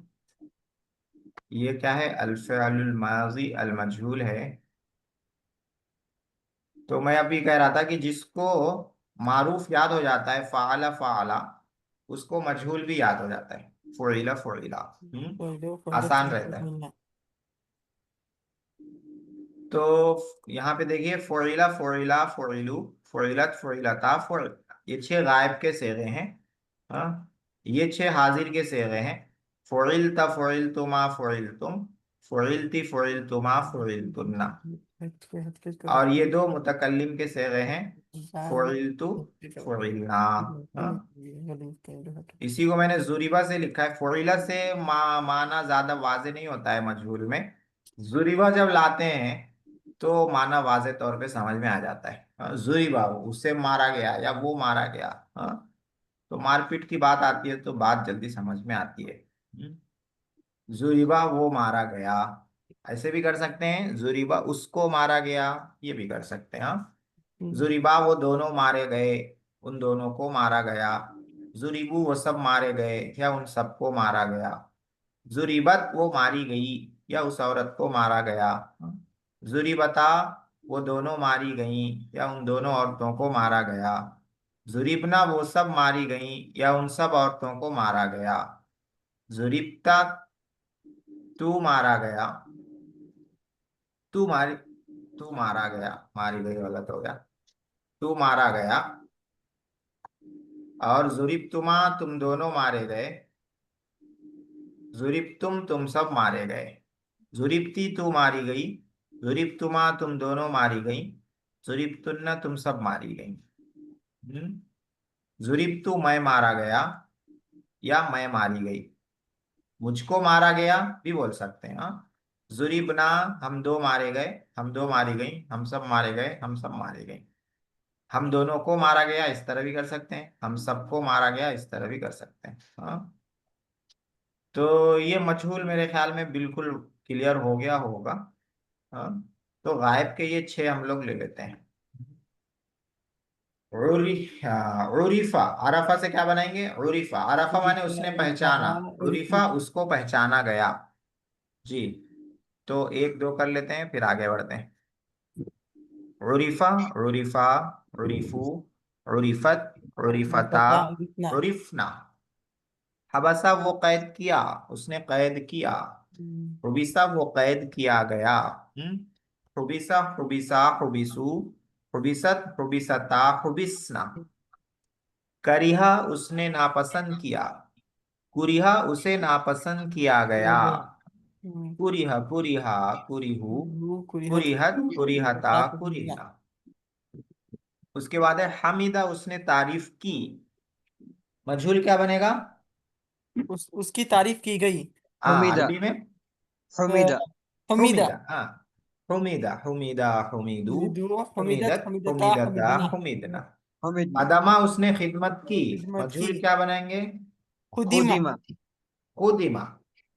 ये क्या है? अल माजी अल मजहूल है। तो मैं अभी कह रहा था कि जिसको मारूफ याद हो जाता है, फाला, फाला, उसको मजहूल भी याद हो जाता है, फुइला, फुइला। पहले पहले आसान तुमको रहता है। मिलना। तो यहाँ पे देखिए, फ़ुइला, फ़ुइला, फ़ुइलू, फ़ुइलत, फ़ुइलता, फ़ुइल। ये 6 गायब के सेगे हैं। हाँ, ये 6 हाजिर के सेगे हैं। फ़ुइलता, फ़ुइलतुमा, फ़ुइलतुम, फ़ुइलती, फ़ुइलतुमा, फ़ुइलतुन्ना। हट के हट के कर और रहा ये 2 मुतकल्लिम के सेगे हैं, है। फ़ुइलतु, फ़ुइलना। हाँ, हट। इसी को मैंने जुरीबा से लिखा है। फ़ुइला से माना ज्यादा वाजे नहीं होता है मजहूल में। जुरीबा जब लाते हैं तो माना वाजे तौर पे समझ में आ जाता है। हाँ, जुरीबा उससे मारा गया या वो मारा गया। हाँ, तो मारपीट की बात आती है तो बात जल्दी समझ में आती है। जुरीबा वो मारा गया, ऐसे भी कर सकते हैं। जुरीबा उसको मारा गया, ये भी कर सकते हैं। हाँ, जुरीबा वो दोनों मारे गए, उन दोनों को मारा गया। जुरीबू वो सब मारे गए या उन सबको मारा गया। जुरीबत वो मारी गई या उस औरत को मारा गया। जुरीबता वो दोनों मारी गईं या उन दोनों औरतों को मारा गया। जुरीबना वो सब मारी गईं या उन सब औरतों को मारा गया। जुरीबता तू मारा गया, तू मारी, तू मारा गया, मारी गई गलत हो गया, तू मारा गया। और जुरिब तुम दोनों मारे गए। जुरिब तुम सब मारे गए। जुरिबती तू मारी गई। जुरिब तुम दोनों मारी गई। जुरिब तुम सब मारी गई। जुरिब मैं मारा गया या मैं मारी गई। मुझको मारा गया भी बोल सकते हैं। हाँ, जुरिबना हम दो मारे गए, हम दो मारी गई, हम सब मारे गए, हम सब मारे गए। हम दोनों को मारा गया, इस तरह भी कर सकते हैं। हम सबको मारा गया, इस तरह भी कर सकते हैं। हाँ, तो ये मजहूल मेरे ख्याल में बिल्कुल क्लियर हो गया होगा। हाँ, तो गायब के ये 6 हम लोग ले लेते हैं। उरी, हाँ, उरीफा, अरफा से क्या बनाएंगे? उरीफा, अरफा माने उसने पहचाना। उरीफा उसको पहचाना गया। जी, तो 1 2 कर लेते हैं, फिर आगे बढ़ते हैं। उरीफा, उरीफा, उरीफू, उरीफत, उरीफता, पता इतना। उरीफना। हबसा वो कैद किया, उसने कैद किया। हुबिसा वो कैद किया गया। हम्म, हुबिसा, हुबिसा, हुबिसु, हुबिसत, हुबिसता, हुबिसना। करिहा उसने नापसंद किया, कुरिहा उसे नापसंद किया गया। कुरिहा कुरिहा कुरिहु कुरिहत कुरिहत कुरिहता कुरिहना। कुरिहना। उसके बाद है हमीदा, उसने तारीफ की। मजहूल क्या बनेगा? उसकी तारीफ की गई। हाँ, हमीदा अरबी में हमीदा हमीदा। हुमीदा। हाँ, हुमीदा हुमीदा हुमीदू हमीदू हमीदत हुमीदत हमीदता हुमीदता हमीदना। हुमीदना। हमीद अदमा, उसने खिदमत की। खिदमत की। मजहूल क्या बनाएंगे? खुदीमा। खुदीमा खुदिमा,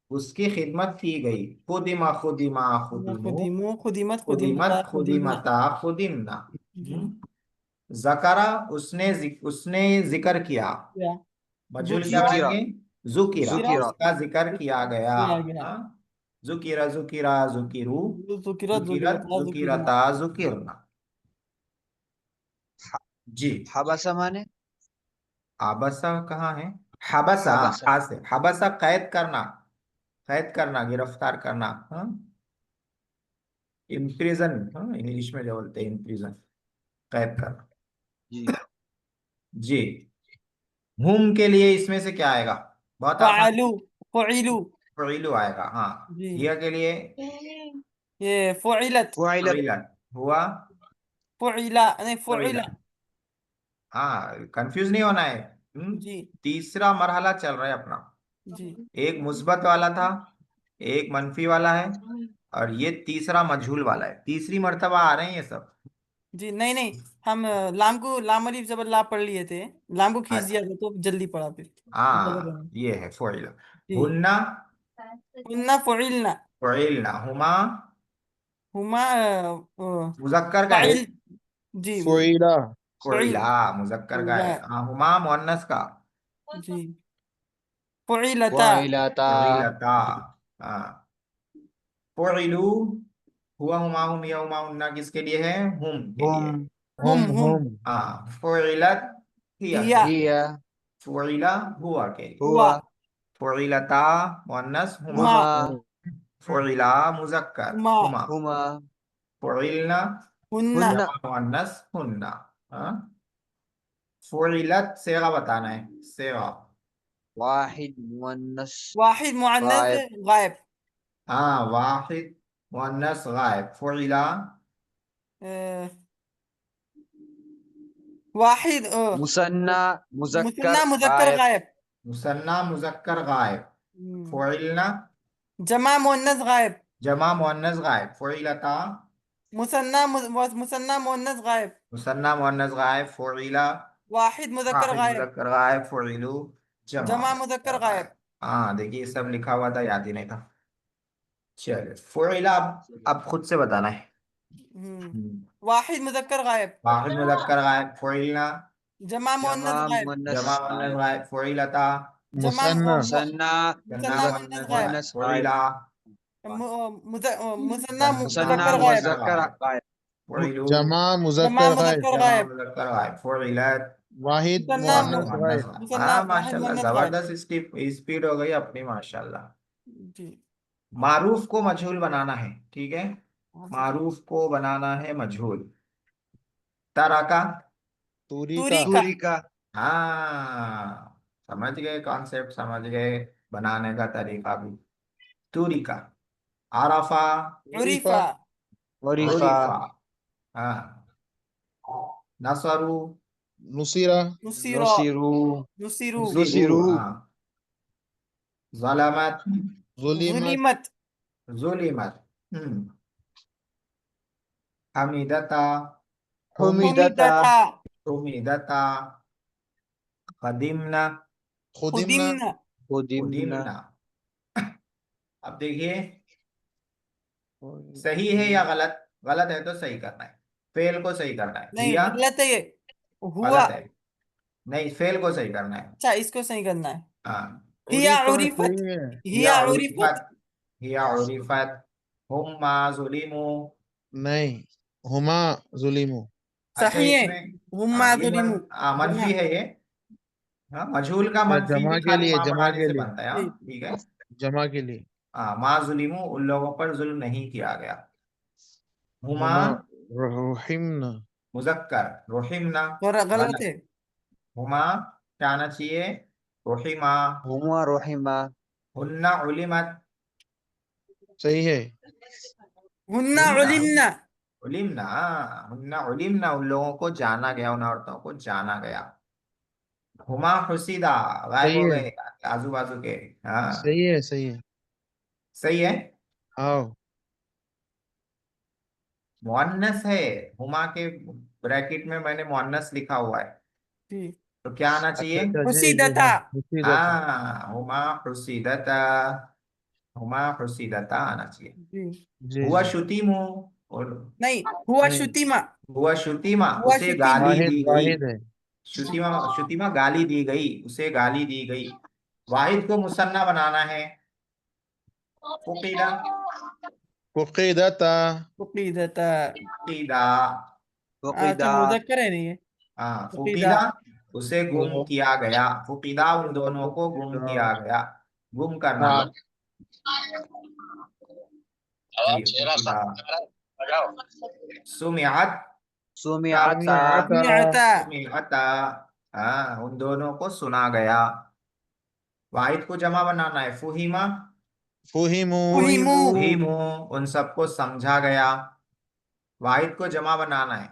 उसकी खिदमत की गई। खुदिमा खुदिमा खुदिमो खुदीमो खुदीमत खुदीमता खुदिमत खुदीमना। खुदिमता खुदिमना। जी। जकरा, उसने जिक्र किया। क्या? मजहूल क्या जुकिरा। जुकिरा बनाएंगे? जुकिरा, जुकिरा जुकिरा उसका जिक्र किया गया। किया गया। हाँ, जुकिरा जुकिरा जुकिरू जुकिरत जुकिरत जुकिरता जुकिरना। जुकिरता जुकिरना। ह- जी। हबसा माने आबसा कहाँ है? हबसा, हबसा हा से हबसा, कैद करना। कैद करना, गिरफ्तार करना। हाँ, इम्प्रिजन। हाँ, इंग्लिश में जो बोलते हैं इम्प्रिजन, कैद करना। जी जी। हुम के लिए इसमें से क्या आएगा? बहुत आसान। फ़अलू। फ़ुइलू। फईलु आएगा। हाँ। जी। हिया के लिए ये फ़ुइलत। फुइलत फईलन हुआ। फ़ुइला नहीं फ़ुइला। फईला। हाँ, कंफ्यूज नहीं होना है। जी। तीसरा मरहला चल रहा है अपना। जी। एक मुस्बत वाला था, एक मनफी वाला है, और ये तीसरा मजहूल वाला है। तीसरी मर्तबा आ रहे हैं ये सब। जी नहीं नहीं, हम लाम को लाम अलिफ जबर ला पढ़ लिए थे। लाम को खींच दिया अच्छा। था तो जल्दी पढ़ा फिर जबर हाँ, है। ये है फईला। जी। हुन्ना हुन्ना फ़ुइलना। फईलना। हुमा हुमा मुजक्कर का है। फ़ाइल। जी। फुइला फ़ुइल। फईला मुजक्कर का फ़ुइला। है। हाँ, हुमा मुअन्नस का। जी। फ़ुइलता। फुइलता फईलता। हाँ। फईलू हुआ, हुमा हुम या हुमा हुन्ना किसके लिए है? हुम के लिए। हम हम। हम हाँ, फुइलत हिया के हिया। लिए। हिया फुइला हुआ के लिए। हुआ। हुआ फुइलता मुअन्नस हुमा। हुमा। हुमा फुइला मुजक्कर हुमा। हुमा। हुमा फुइलना हुन्ना। हुन्ना जमा मुअन्नस हुन्ना। हाँ। फुइलत सेगा बताना है, सेगा। वाहिद मुअन्नस वाहिद मुअन्नस गायब गायब। हाँ, वाहिद मुअन्नस गायब। फुइला अ, वाहिद मुसन्ना मुजक्कर मुसन्ना मुजक्कर गायब गायब। मुसन्ना मुजक्कर गायब। हम्म, फुइलना जमा मुअन्नस गायब। जमा मुअन्नस गायब। फुइलता मुसन्ना मुअन्नस गायब। मुसन्ना मुअन्नस गायब। फुइला वाहिद मुजक्कर वाहिद गायब। मुजक्कर गायब। फुइलू जमा जमा मुजक्कर मुजक्कर गायब। गायब। हाँ, देखिए सब लिखा हुआ था, याद ही नहीं था। चलिए, फुइला अब खुद से बताना है। हम्म, हम्म। वाहिद मुजक्कर गायब। वाहिद मुजक्कर गायब। फुइलना जमा जमा मुअन्नस गायब। मुअन्नस जमा मुअन्नस गायब गायब। फुइलता जमा मुसन्ना मुसन्ना जन्ना मुसन्ना मुअन्नस मुअन्नस गायब। गायब। मुअन्नस गायब फुइला मुसन्ना जन्ना मुसन्ना मुजक्कर गायब। मुजक्कर मुजक्कर गायब। गायब फुइलू जमा जमा मुजक्कर गायब मुजक्कर जमा गायब। मुजक्कर गायब। फुइलत वाहिद मुसन्ना वाहिद मुअन्नस मुअन्नस गायब गायब। मुसन्ना हाँ, वाहिद माशाल्लाह, मुअन्नस गायब। जबरदस्त स्पीड हो गई अपनी, माशाल्लाह। जी। मारूफ को मजहूल बनाना है, ठीक है। हाँ सर। मारूफ को बनाना है मजहूल। तरा का। तूरी का तूरी का। सूरी का हाँ, समझ गए, कॉन्सेप्ट समझ गए, बनाने का तरीका भी। तूरी का। आराफा उरीफा उरीफा। वरीफा उरीफा। हाँ। नसरू नुसीरा नुसीरा। नसीरू नुसीरू। उसीरू। नसीरू हाँ। ज़लमत जुलिमत जुलिमत। जुलिमत। हमीदता हुमिदता हुमिदता। उमीदता। कदीमना खुदिमना खुदिमना। खुदिमना उदीमना। अब देखिए, सही है या गलत? गलत है तो सही करना है, फेल को सही करना है। नहीं हिया गलत है ये। हुआ। गलत है, नहीं, फेल को सही करना है। अच्छा इसको सही करना है। हाँ। हिया उरीफा उरिफत। सही है हिया हिया उरिफत। उरिफत। हिया उरिफत। हुम्मा जुलिमु। नहीं हुमा जुलिमु अच्छा, सही है। इसमें हुम्मा ये जुलिमु। जमा। मनफी है ये। हाँ, मजहूल का अच्छा मनफी भी खाली माँ जमा बढ़ाने के से लिए बनता है। हाँ, सही। ठीक है। जमा के लिए हाँ, माँ जुलिमु, उन लोगों पर जुल्म नहीं किया गया। हुमा हुमा रहिमना मुजक्कर। रोहिमना गलत गलत। है। हुमा क्या आना चाहिए? रोहिमा। हुमा रोहिमा हुन्ना उलिमत। सही है। हुन्ना हुन्ना उलिमना। उलिमना, हुन्ना उलिमना, उन लोगों को जाना गया, उन औरतों को जाना गया। हुमा हुसीदा, गायब सही हो है, गए आजू बाजू के। हाँ सही है, सही है। सही है। आओ। मुअन्नस है, हुमा के ब्रैकेट में मैंने मुअन्नस लिखा हुआ है, जी। तो क्या आना अच्छा चाहिए? अच्छा, जी जी, हुसीदता। हाँ, मुसीदत। हाँ, हुमा हुसीदता, हुमा हुसीदता आना चाहिए। जी। जी हुआ जी। शुतिमु, और नहीं, हुआ नहीं, शुतिमा। हुआ शुतिमा, हुआ उसे शुतिमा। गाली वाहिद दी गई। वाहिद है। शुतिमा, शुतिमा गाली दी गई, उसे गाली दी गई। वाहिद को मुसन्ना बनाना है, फुकीदा, फुकीदता। फुकीदता। फुकीदा। अच्छा, वकीदा। मुज़क्कर है नहीं है। हाँ फुकीदा। फुकीदा, उसे गुम किया गया। फुकीदा, उन दोनों को गुम किया गया, गुम करना। हाँ। जी फुकीदा। सुमियात का सुमियाता। सुमिअता। सुमिअता। सुमियाता, हाँ उन दोनों को सुना गया। वाहिद को जमा बनाना है, फुहिमा, फुहिमू। फुहिमू। फुहिमू, उन सबको समझा गया। वाहिद को जमा बनाना है,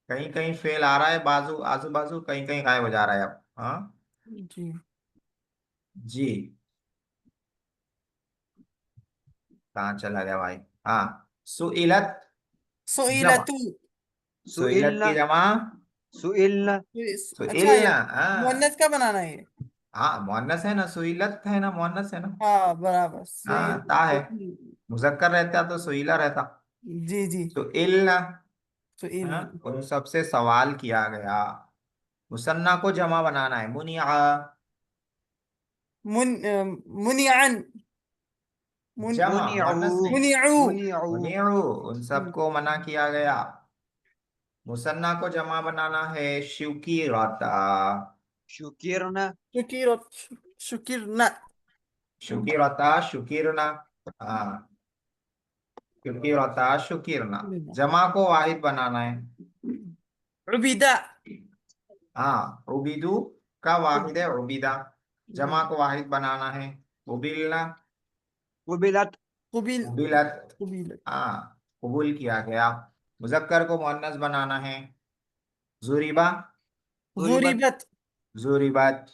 कहीं कहीं फेल आ रहा है, बाजू आजू बाजू कहीं कहीं गायब हो जा रहा है अब। हाँ जी। जी, कहाँ चला गया भाई? हाँ सुइलत, जमा, सुइलतु। सुइलत सुइल्ना। की जमा सुइल्ना। अच्छा, ये सुइलना। हाँ मुअन्नस का बनाना है ये। हाँ मुअन्नस है ना, सुइलत है ना, मुअन्नस है ना। हाँ, बराबर सही। हाँ ता है, मुजक्कर रहता तो सुइला रहता। जी जी। सुइलना, सुइल। हाँ उन सबसे सवाल किया गया। मुसन्ना को जमा बनाना है, मुनिया, मुन मुनिअन। मुन जमा मुनिउ। मुअन्नस नहीं। मुनिउ। मुनिउ। मुनिउ, उन सबको मना किया गया। मुसन्ना को जमा बनाना है, शुकीरता, शुकिरना। शुकिरत। शुकिरना। शुकीरता, शुकीरना। हाँ शुकीरता, शुकीरना। जमा को वाहिद बनाना है। उबिदा। हाँ उबिदू का वाहिद है उबिदा, जमा को वाहिद बनाना है, उबिलना, कुबिलत। कुबिल। उबिलत। कुबिल। हाँ कबूल किया गया। मुजक्कर को मुअन्नस बनाना है, जुरिबा, जुरिबत। जुरिबत। जुरिबत।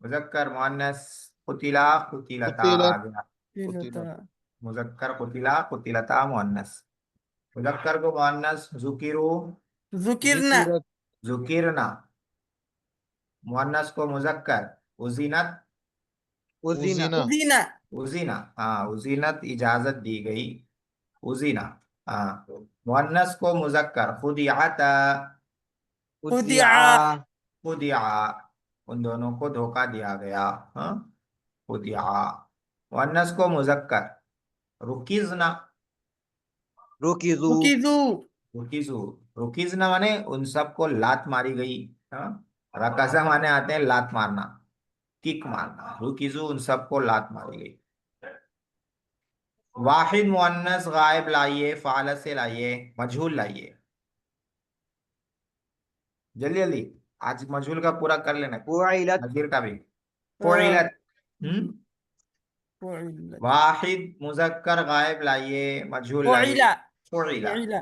मुजक्कर मुअन्नस, कुतिला, कुतिलता आ कुतिलत। गया। कुतिलता। कुतिलत। मुजक्कर कुतिला, कुतिलता मुअन्नस। मुजक्कर को मुअन्नस, जुकिरू, जुकिरना। जिकिरत। जुकिरना। मुअन्नस को मुजक्कर, उजीनत, उजीना। उजीना। उजीना। उजीना। हाँ उजीनत, इजाजत दी गई, उजीना। हाँ मुअन्नस को मुजक्कर, खुदियाता, उदिया। खुदिआ। खुदिया, उन दोनों को धोखा दिया गया। हाँ खुदिया। मुअन्नस को मुजक्कर, रुकिजना, रुकिजू। रुकिजू। रुकिजू, रुकिजना माने उन सबको लात मारी गई। हाँ रकजा माने आते हैं लात मारना, किक मारना। रुकिजू, उन सबको लात मारी गई। वाहिद मुअन्नस गायब लाइए, फाल से लाइए, मजहूल लाइए, जल्दी जल्दी। आज मजहूल का पूरा कर लेना, फुइलत। नजीर का भी। फुइलत। फुइलत। वाहिद मुजक्कर गायब लाइए, मजहूल लाइए, फुइला। फुइला। फुइला।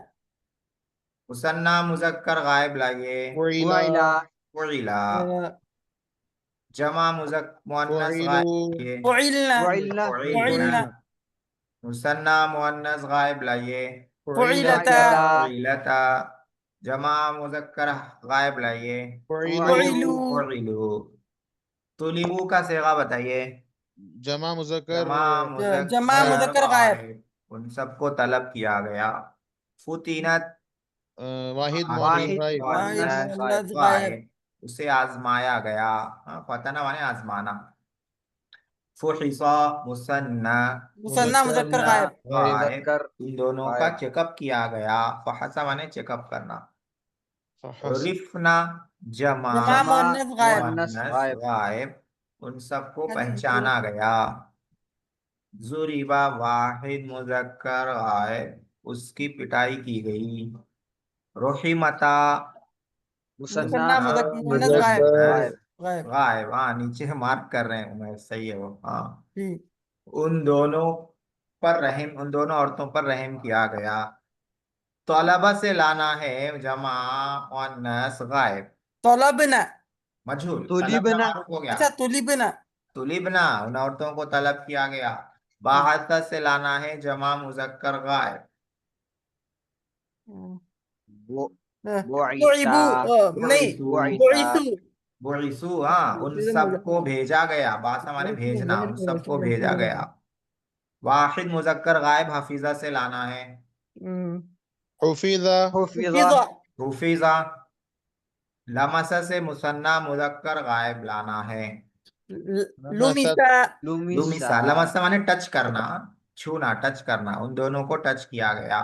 मुसन्ना मुजक्कर गायब लाइए, फुइला। फुइला। फुइला। अ, जमा मुजक मुअन्नस फुइलू। गायब लाइए, फुइलना। फुइलना। फुइलना। फुइलना। फुइलना। मुसन्ना मुअन्नस गायब लाइए, फुइलता। फुइलता। फुइलता। फुइलता। जमा मुजक्कर गायब लाइए, फुइलू। फुइलू। फुइलू। फुइलू। तुलिबू का सेगा बताइए। जमा मुजक्कर जमा जमा गायब। मुजक्कर मुजक्कर गायब। गायब, उन सबको तलब किया गया। फुतीनत, वाहिद मुअन्नस वाहिद वाहिद गायब। वाहिद मुअन्नस मुअन्नस गायब। मुअन्नस गायब। गायब, उसे आजमाया गया। हाँ फतना माने आजमाना। फुहिसा, मुसन्ना, मुसन्ना मुजक्कर मुजक्कर मुसन्ना। गायब। गायब। गायब, मुजक्कर इन दोनों का गायब। चेकअप किया गया। फहसा माने चेकअप करना। फहस। रिफना, जमा जमा जमा मुअन्नस गायब। मुअन्नस मुअन्नस गायब। गायब, उन सबको हाँ जी, पूरा। पहचाना गया। जुरिबा, वाहिद मुजक्कर गायब, उसकी पिटाई की गई। रोहिमता, मुसन्ना मुसन्ना मुअन्नस गायब। मुजक्कर मुअन्नस गायब। गायब। गायब। हाँ नीचे मार्क कर रहे हैं मैं, सही है वो। हाँ जी। उन दोनों पर रहम, उन दोनों औरतों पर रहम किया गया। तौलबा से लाना है जमा मुअन्नस गायब, तलबना। मजहूल, तलब ना तुलिबना मारूफ हो गया। अच्छा तुलिबना। तुलिबना, उन औरतों को तलब किया गया। बाहता से लाना है जमा मुजक्कर गायब। बो बोईसा बुइबू नहीं, बुइसु, बोईसा बुइसु। बुइसु, हाँ, उन सबको भेजा गया। बासा माने भेजना, उन सबको भेजा गया। वाहिद मुजक्कर गायब हफीजा से लाना है। हुफिज़ा हुफिजा हुफीजा। लमसा से मुसन्ना मुजक्कर गायब लाना है। लमसत लुमिसा। लुमिसा लुमिसा, लमसा माने टच करना, छूना, टच करना, उन दोनों को टच किया गया।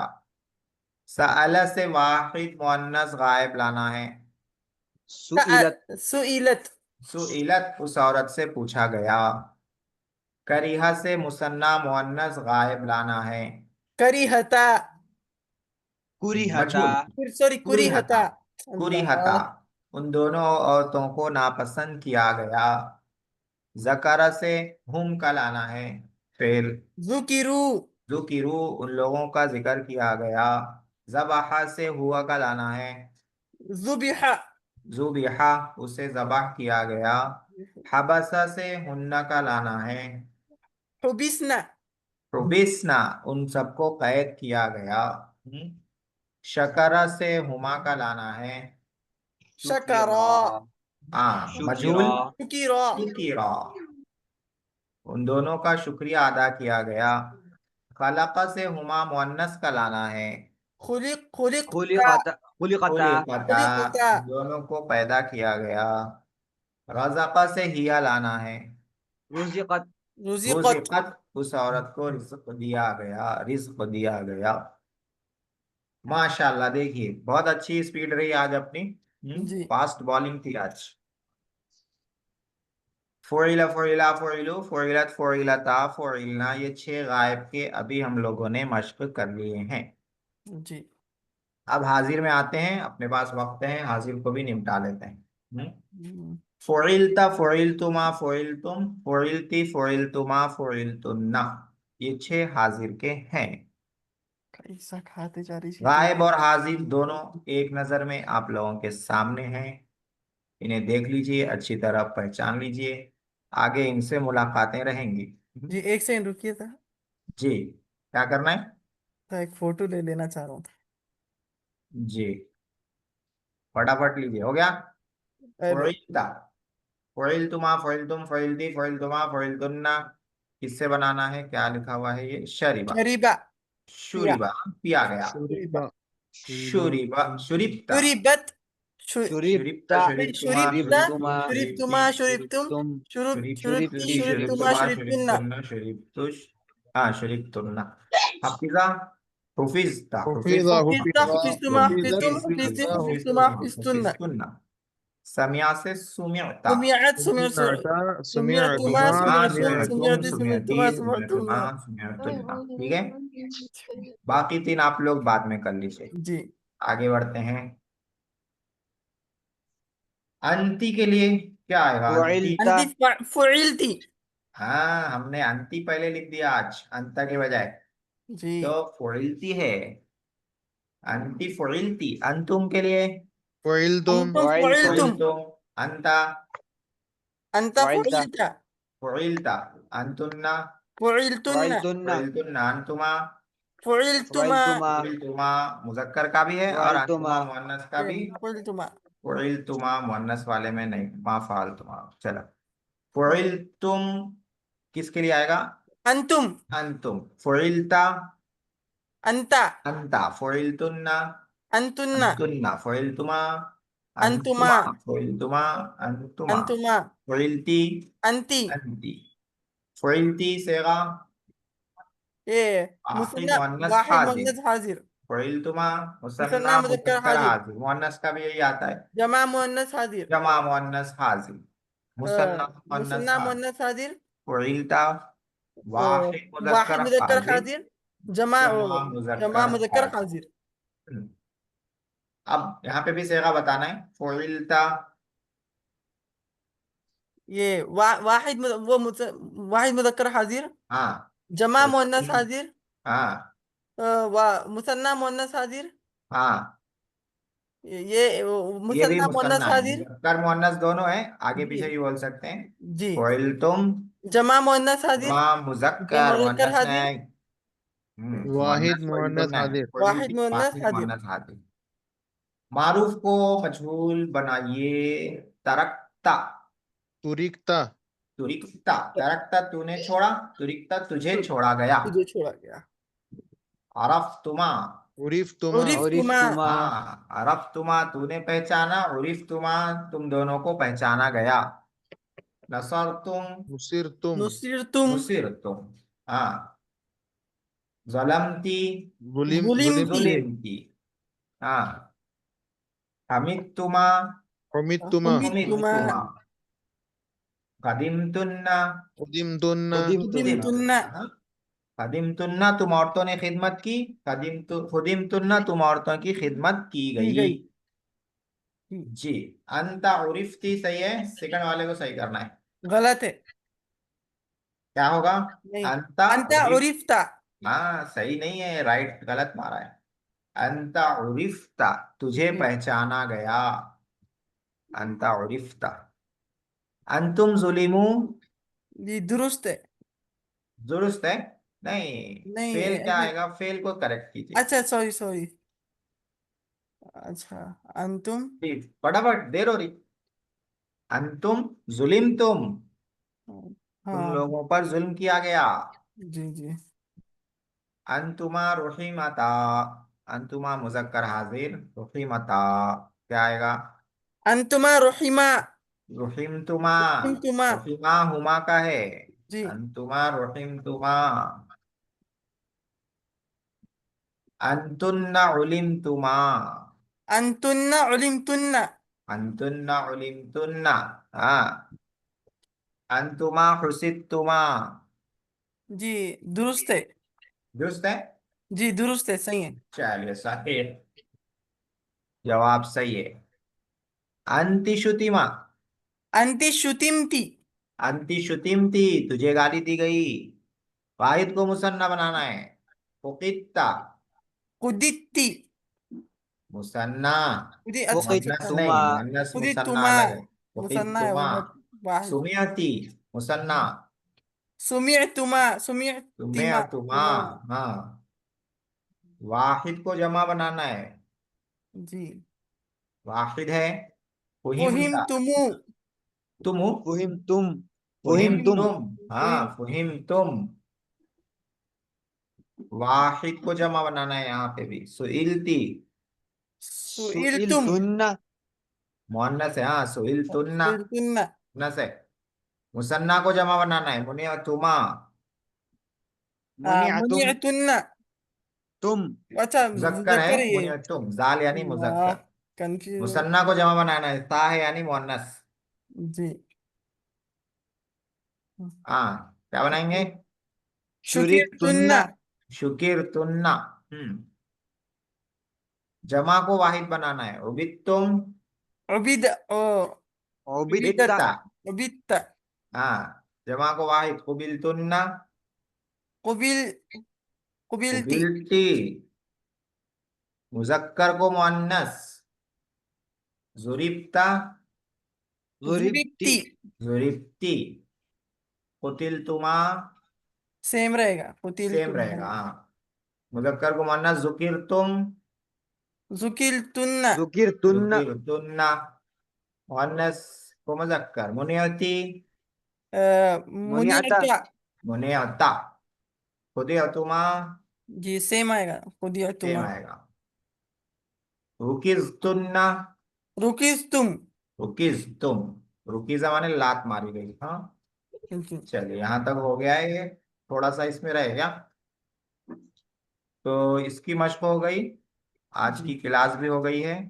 सअल से वाहिद मुअन्नस गायब लाना है। सुइलत सुइलत। सुइलत, उस औरत से पूछा गया। करीहा से मुसन्ना मुअन्नस गायब लाना है। करीहता। कुरिहता मजहूल, सॉरी कुरिहता, कुरीहता। कुरिहता, अल्लाह। उन दोनों औरतों को नापसंद किया गया। जकरा से हुम का लाना है। फिर जुकिरू। जुकिरू, उन लोगों का जिक्र किया गया। जबाहा से हुआ का लाना है। जुबिहा। जुबिहा, उसे जबाह किया गया। हबसा से हुन्ना का लाना है। हुबिसना। रुबिसना, उन सबको कैद किया गया। शकरा से हुमा का लाना है। शकरा। मजहूल, शुकिरा शुकिरा। शुकिरा, उन दोनों का शुक्रिया अदा किया गया। खलका से हुमा मुअन्नस का लाना है। खुलिकता। खुलिकता खुलिकता, खुलिकता। उन दोनों को पैदा किया गया। रज़क़ा से हिया लाना है। रुज़िक़त रुज़िक़त। रुज़िक़त, उस औरत को रिज़्क़ दिया गया, रिज़्क़ दिया गया। माशाल्लाह, देखिए बहुत अच्छी स्पीड रही आज अपनी। जी फास्ट बॉलिंग थी आज। फ़ुइला फ़ुइला फ़ुइलु फ़ुइलत फ़ुइलता फ़ुइलना, ये 6 गायब के अभी हम लोगों ने मश्क कर लिए हैं। जी। अब हाजिर में आते हैं, अपने पास वक्त है, हाजिर को भी निपटा लेते हैं। हम्म, फ़ुइलता फ़ुइलतुमा फ़ुइलतुम फ़ुइलती फ़ुइलतुमा फ़ुइलतुन्ना, ये 6 हाजिर के हैं। कैसा खाते जा रही थी। गायब और हाजिर दोनों एक नजर में आप लोगों के सामने हैं। इन्हें देख लीजिए, अच्छी तरह पहचान लीजिए। आगे इनसे मुलाकातें रहेंगी। जी एक सेकंड रुकिए था, जी, क्या करना है? एक फोटो ले लेना चाह रहा हूँ। जी, फटाफट लीजिए, हो गया। अरे फ़ुइलता, फ़ुइलतुमा फ़ुइलतुम फ़ुइलती फ़ुइलतुमा फ़ुइलतुन्ना, किससे बनाना है? क्या लिखा हुआ है? ये शरीबा, शरीबा। पिया। शुरिबा, पिया गया। शरीबा। शुरिबा शुरिबा, शुरिबता, शुरिबत। शुरिबता शुरिबता शुरिबतुमा शुरिबता। शुरिबतुम शुरिबता शुरिबती, शुरिबतुमा शुरिबतुम। तुम शुरुप्ती शुरिबती शुरिबतुम शुरिप्तुमा शुरिबतुमा शुरिप्तुन्ना। शुरिबतुन्ना शुरिबतुश, हाँ शुरिबतुन्ना। हफिजा, हुफिजता हुफिज़ा हुफिज्ता हुफिज़ा हुफिज्तुमा हुफिज़त हुफिज्तुम हुफिज़ा हुफिज्तिम हुफिजुम हुफिज्तुमा हुफिजुम हुफिज्तुन्ना। हुफिजुन्ना। समिया से सुमियता। सुमिअत सुमिअता सुमिअतुमा सुमिअतुमा सुमियतुमा सुमिअतुम सुमियतुम सुमिअतुम सुमिअति सुमिअतुमा सुमियती सुमियतुमा सुमिअतुन्ना। सुमियतुन्ना, ठीक है। बाकी 3 आप लोग बाद में कर लीजिए। जी। आगे बढ़ते हैं। अंति के लिए क्या आएगा? अंति, फुइलता अंति फुइलती। हाँ, हमने अंति पहले लिख दिया आज अंत के बजाय, जी। तो फुइलती है। अंति फुइलती, अंतुम के लिए फ़ुइलतुम अंतुम फुइलतुम फुइलतुम। फुइलतुम, अंता अंता फुइलता फुइलता। फुइलता, अंतुन्ना फुइलतुन्ना। फुइलतुन्ना फुइलतुन्ना, अंतुमा फुइलतुमा। फुइलतुमा फुइलतुमा, मुजक्कर का भी है और फुइलतुमा अंतुमा मुअन्नस का भी। फुइलतुमा। फुइलतुमा मुअन्नस वाले में नहीं, मा फालतुमा। चलो, फुइलतुम किसके लिए आएगा? अंतुम। अंतुम, फुइलता अंता। अंता, फुइलतुन्ना अंतुन्ना। अंतुन्ना, फुइलतुमा अंतुमा। अंतुमा, फुइलतुमा अंतुमा, अंतुमा। फुइलती अंती। अंती, फुइलती सेगा ये आखिर मुसन्ना। मुअन्नस वाहिद हाजिर। मुअन्नस हाजिर। फुइलतुमा मुसन्ना मुसन्ना मुज़क्कर मुज़क्कर हाजिर। हाजिर, मुअन्नस का भी यही आता है। जमा मुअन्नस हाजिर। जमा मुअन्नस हाजिर, मुसन्ना मुअन्नस मुसन्ना हाजिर। मुअन्नस हाजिर। फुइलता वाहिद वाहिद मुज़क्कर मुज़क्कर हाजिर, हाजिर। जमा जमा जमा मुज़क्कर मुज़क्कर हाजिर। हाजिर। अब यहाँ पे भी सेगा बताना है। फुइलता, ये वाहिद वाहिद मुज़क्कर हाजिर। हाँ, जमा मुअन्नस हाजिर। हाँ वाह मुसन्ना मुअन्नस हाजिर। हाँ, ये भी मुसन्ना मुसन्ना मुअन्नस है, हाजिर। मुज़क्कर मुअन्नस दोनों है, आगे जी पीछे भी बोल सकते हैं। जी। फ़ुइल्तुम, जमा मुअन्नस हाजिर। जमा जमा मुज़क्कर मुज़क्कर मुअन्नस हाजिर। नहीं। वाहिद मुअन्नस मुअन्नस फ़ुइल्तुम है, हाजिर। वाहिद मुअन्नस वाहिद हाजिर। मुअन्नस हाजिर। मारूफ को मजहूल बनाइए। तरक्ता, तुरिकता, तुरिक्ता, तरक्ता तूने छोड़ा, तुरिक्ता तुझे तु- छोड़ा गया। तुझे छोड़ा गया। अरफ तुमा, उरिफ तुमा, उरिफ उरिफ तुमा। तुमा, हाँ अरफ तुमा तूने पहचाना, उरिफ तुमा तुम दोनों को पहचाना गया। नसर तुम, मुसिर तुम, नुसिर तुम। नुसिर तुम, हाँ। जलमती, जुलिमती। जुलिमती, जुलिमती, हाँ। हमिद तुमा, हमिद तुमा, हुमिद उमिद तुमा। तुमा। कदीम तुन्ना, उदिम तुन्ना, खुदिम खुदिम तुन्ना, तुन्ना। हाँ। कदीम तुन्ना तुम औरतों ने खिदमत की, खुदिम तुन्ना तुम औरतों की खिदमत की की गई। गई। जी। अंता उरिफ्ती सही है, सेकंड वाले को सही करना है। गलत है। क्या होगा? नहीं। अंता अंता उरिफ, उरिफ्ता। हाँ सही नहीं है, राइट, गलत मारा है। अंता उरिफ्ता तुझे जी पहचाना गया। अंता उरिफ्ता। अंतुम जुलिमू, जी दुरुस्त है। दुरुस्त है। नहीं, नहीं फेल क्या ऐसे। आएगा, फेल को करेक्ट कीजिए। अच्छा सॉरी सॉरी। अच्छा। अंतुम। प्लीज फटाफट, देर हो रही। अंतुम जुलिम तुम हाँ। लोगों पर जुल्म किया गया। जी जी। अंतुमा रुहिमता, अंतुमा मुजक्कर हाजिर, रुहिमता क्या आएगा? अंतुमा रुहिमा। रुहिमतुमा, रुहिमतुमा। रुहिमा हुमा का है। जी। अंतुमा रुहिमतुमा। अंतुन्ना उलिमतुमा, अंतुन्ना उलिमतुन्ना। अंतुन्ना उलिमतुन्ना, हाँ। अंतुमा हुसितुमा, जी दुरुस्त है। दुरुस्त है। जी दुरुस्त है सही है। चलिए सही है, जवाब सही है। अंतिशुतिमा, अंति शुतिमती। अंतिशुतिमती तुझे गाली दी गई। वाहिद को मुसन्ना बनाना है। उकित्ता, कुदित्ती। मुसन्ना, अच्छा फुकित अच्छा मुअन्नस तुमा, नहीं, मुअन्नस मुसन्ना कुदितुमा। अलग है। मुसन्ना है वो उकित्तुमा, वाहिद। सुमियती, मुसन्ना, सुमिअतुमा। सुमिअतिमा सुमियतुमा, तुमा। हाँ। वाहिद को जमा बनाना है। जी। वाहिद है। फुहिम फुहिमता, तुमु। तुम, फुहिम तुम, फुहिम फुहिम तुम, तुम, फुहिम। हाँ फुहिम तुम। वाहिद को जमा बनाना है यहाँ पे भी। सुइल्ती, सुइल सुइल तुम। तुन्ना, मुअन्नस है, हाँ सुइल तुन्ना, सुइल तुन्ना। मुअन्नस है। मुसन्ना को जमा बनाना है, मुनियतुमा, मुनिअतुम, मुनिअतुन्ना। तुम, अच्छा मुजक्कर है, मुजक्कर है ये। मुनियतुम जाल यानी वाह। मुजक्कर। कंफ्यूज। मुसन्ना को जमा बनाना है, ता है यानी मुअन्नस। जी। हाँ क्या बनाएंगे? शुरिक तुन्ना। तुन्ना, शुकिर तुन्ना। जमा को वाहिद बनाना है, उबिद तुम, उबिद ओ। ओबित्ता, उबिदत। बित्ता, उबिदत। हाँ। जमा को वाहिद, कुबिल तुन्ना, कुबिल। कुबिलती। कुबिलती। मुजक्कर को मुअन्नस, जुरिब्ता, जुरिब्ती, जुरिबती। जुरिब्ती। कुतिल तुमा, सेम रहेगा कुतिल सेम तुम। रहेगा, हाँ। मुजक्कर को मुअन्नस, जुकिर तुम, जुकिल तुन्ना। जुकिर तुन्ना, जुकिर तुन्ना। मुअन्नस को मुजक्कर, मुनियती, मुनिअता, मुनियता। मुनियता। खुदियतुमा, जी सेम आएगा खुदिया सेम तुमा। आएगा। रुकिज तुन्ना, रुकिस तुम। रुकिज तुम, रुकीजा माने लात मारी गई, हाँ। जी। चलिए यहाँ तक हो गया है ये, थोड़ा सा इसमें रहेगा। तो इसकी मशक हो गई, आज जी। की क्लास भी हो गई है।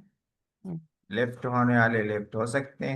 हम्म। लेफ्ट होने वाले लेफ्ट हो सकते हैं।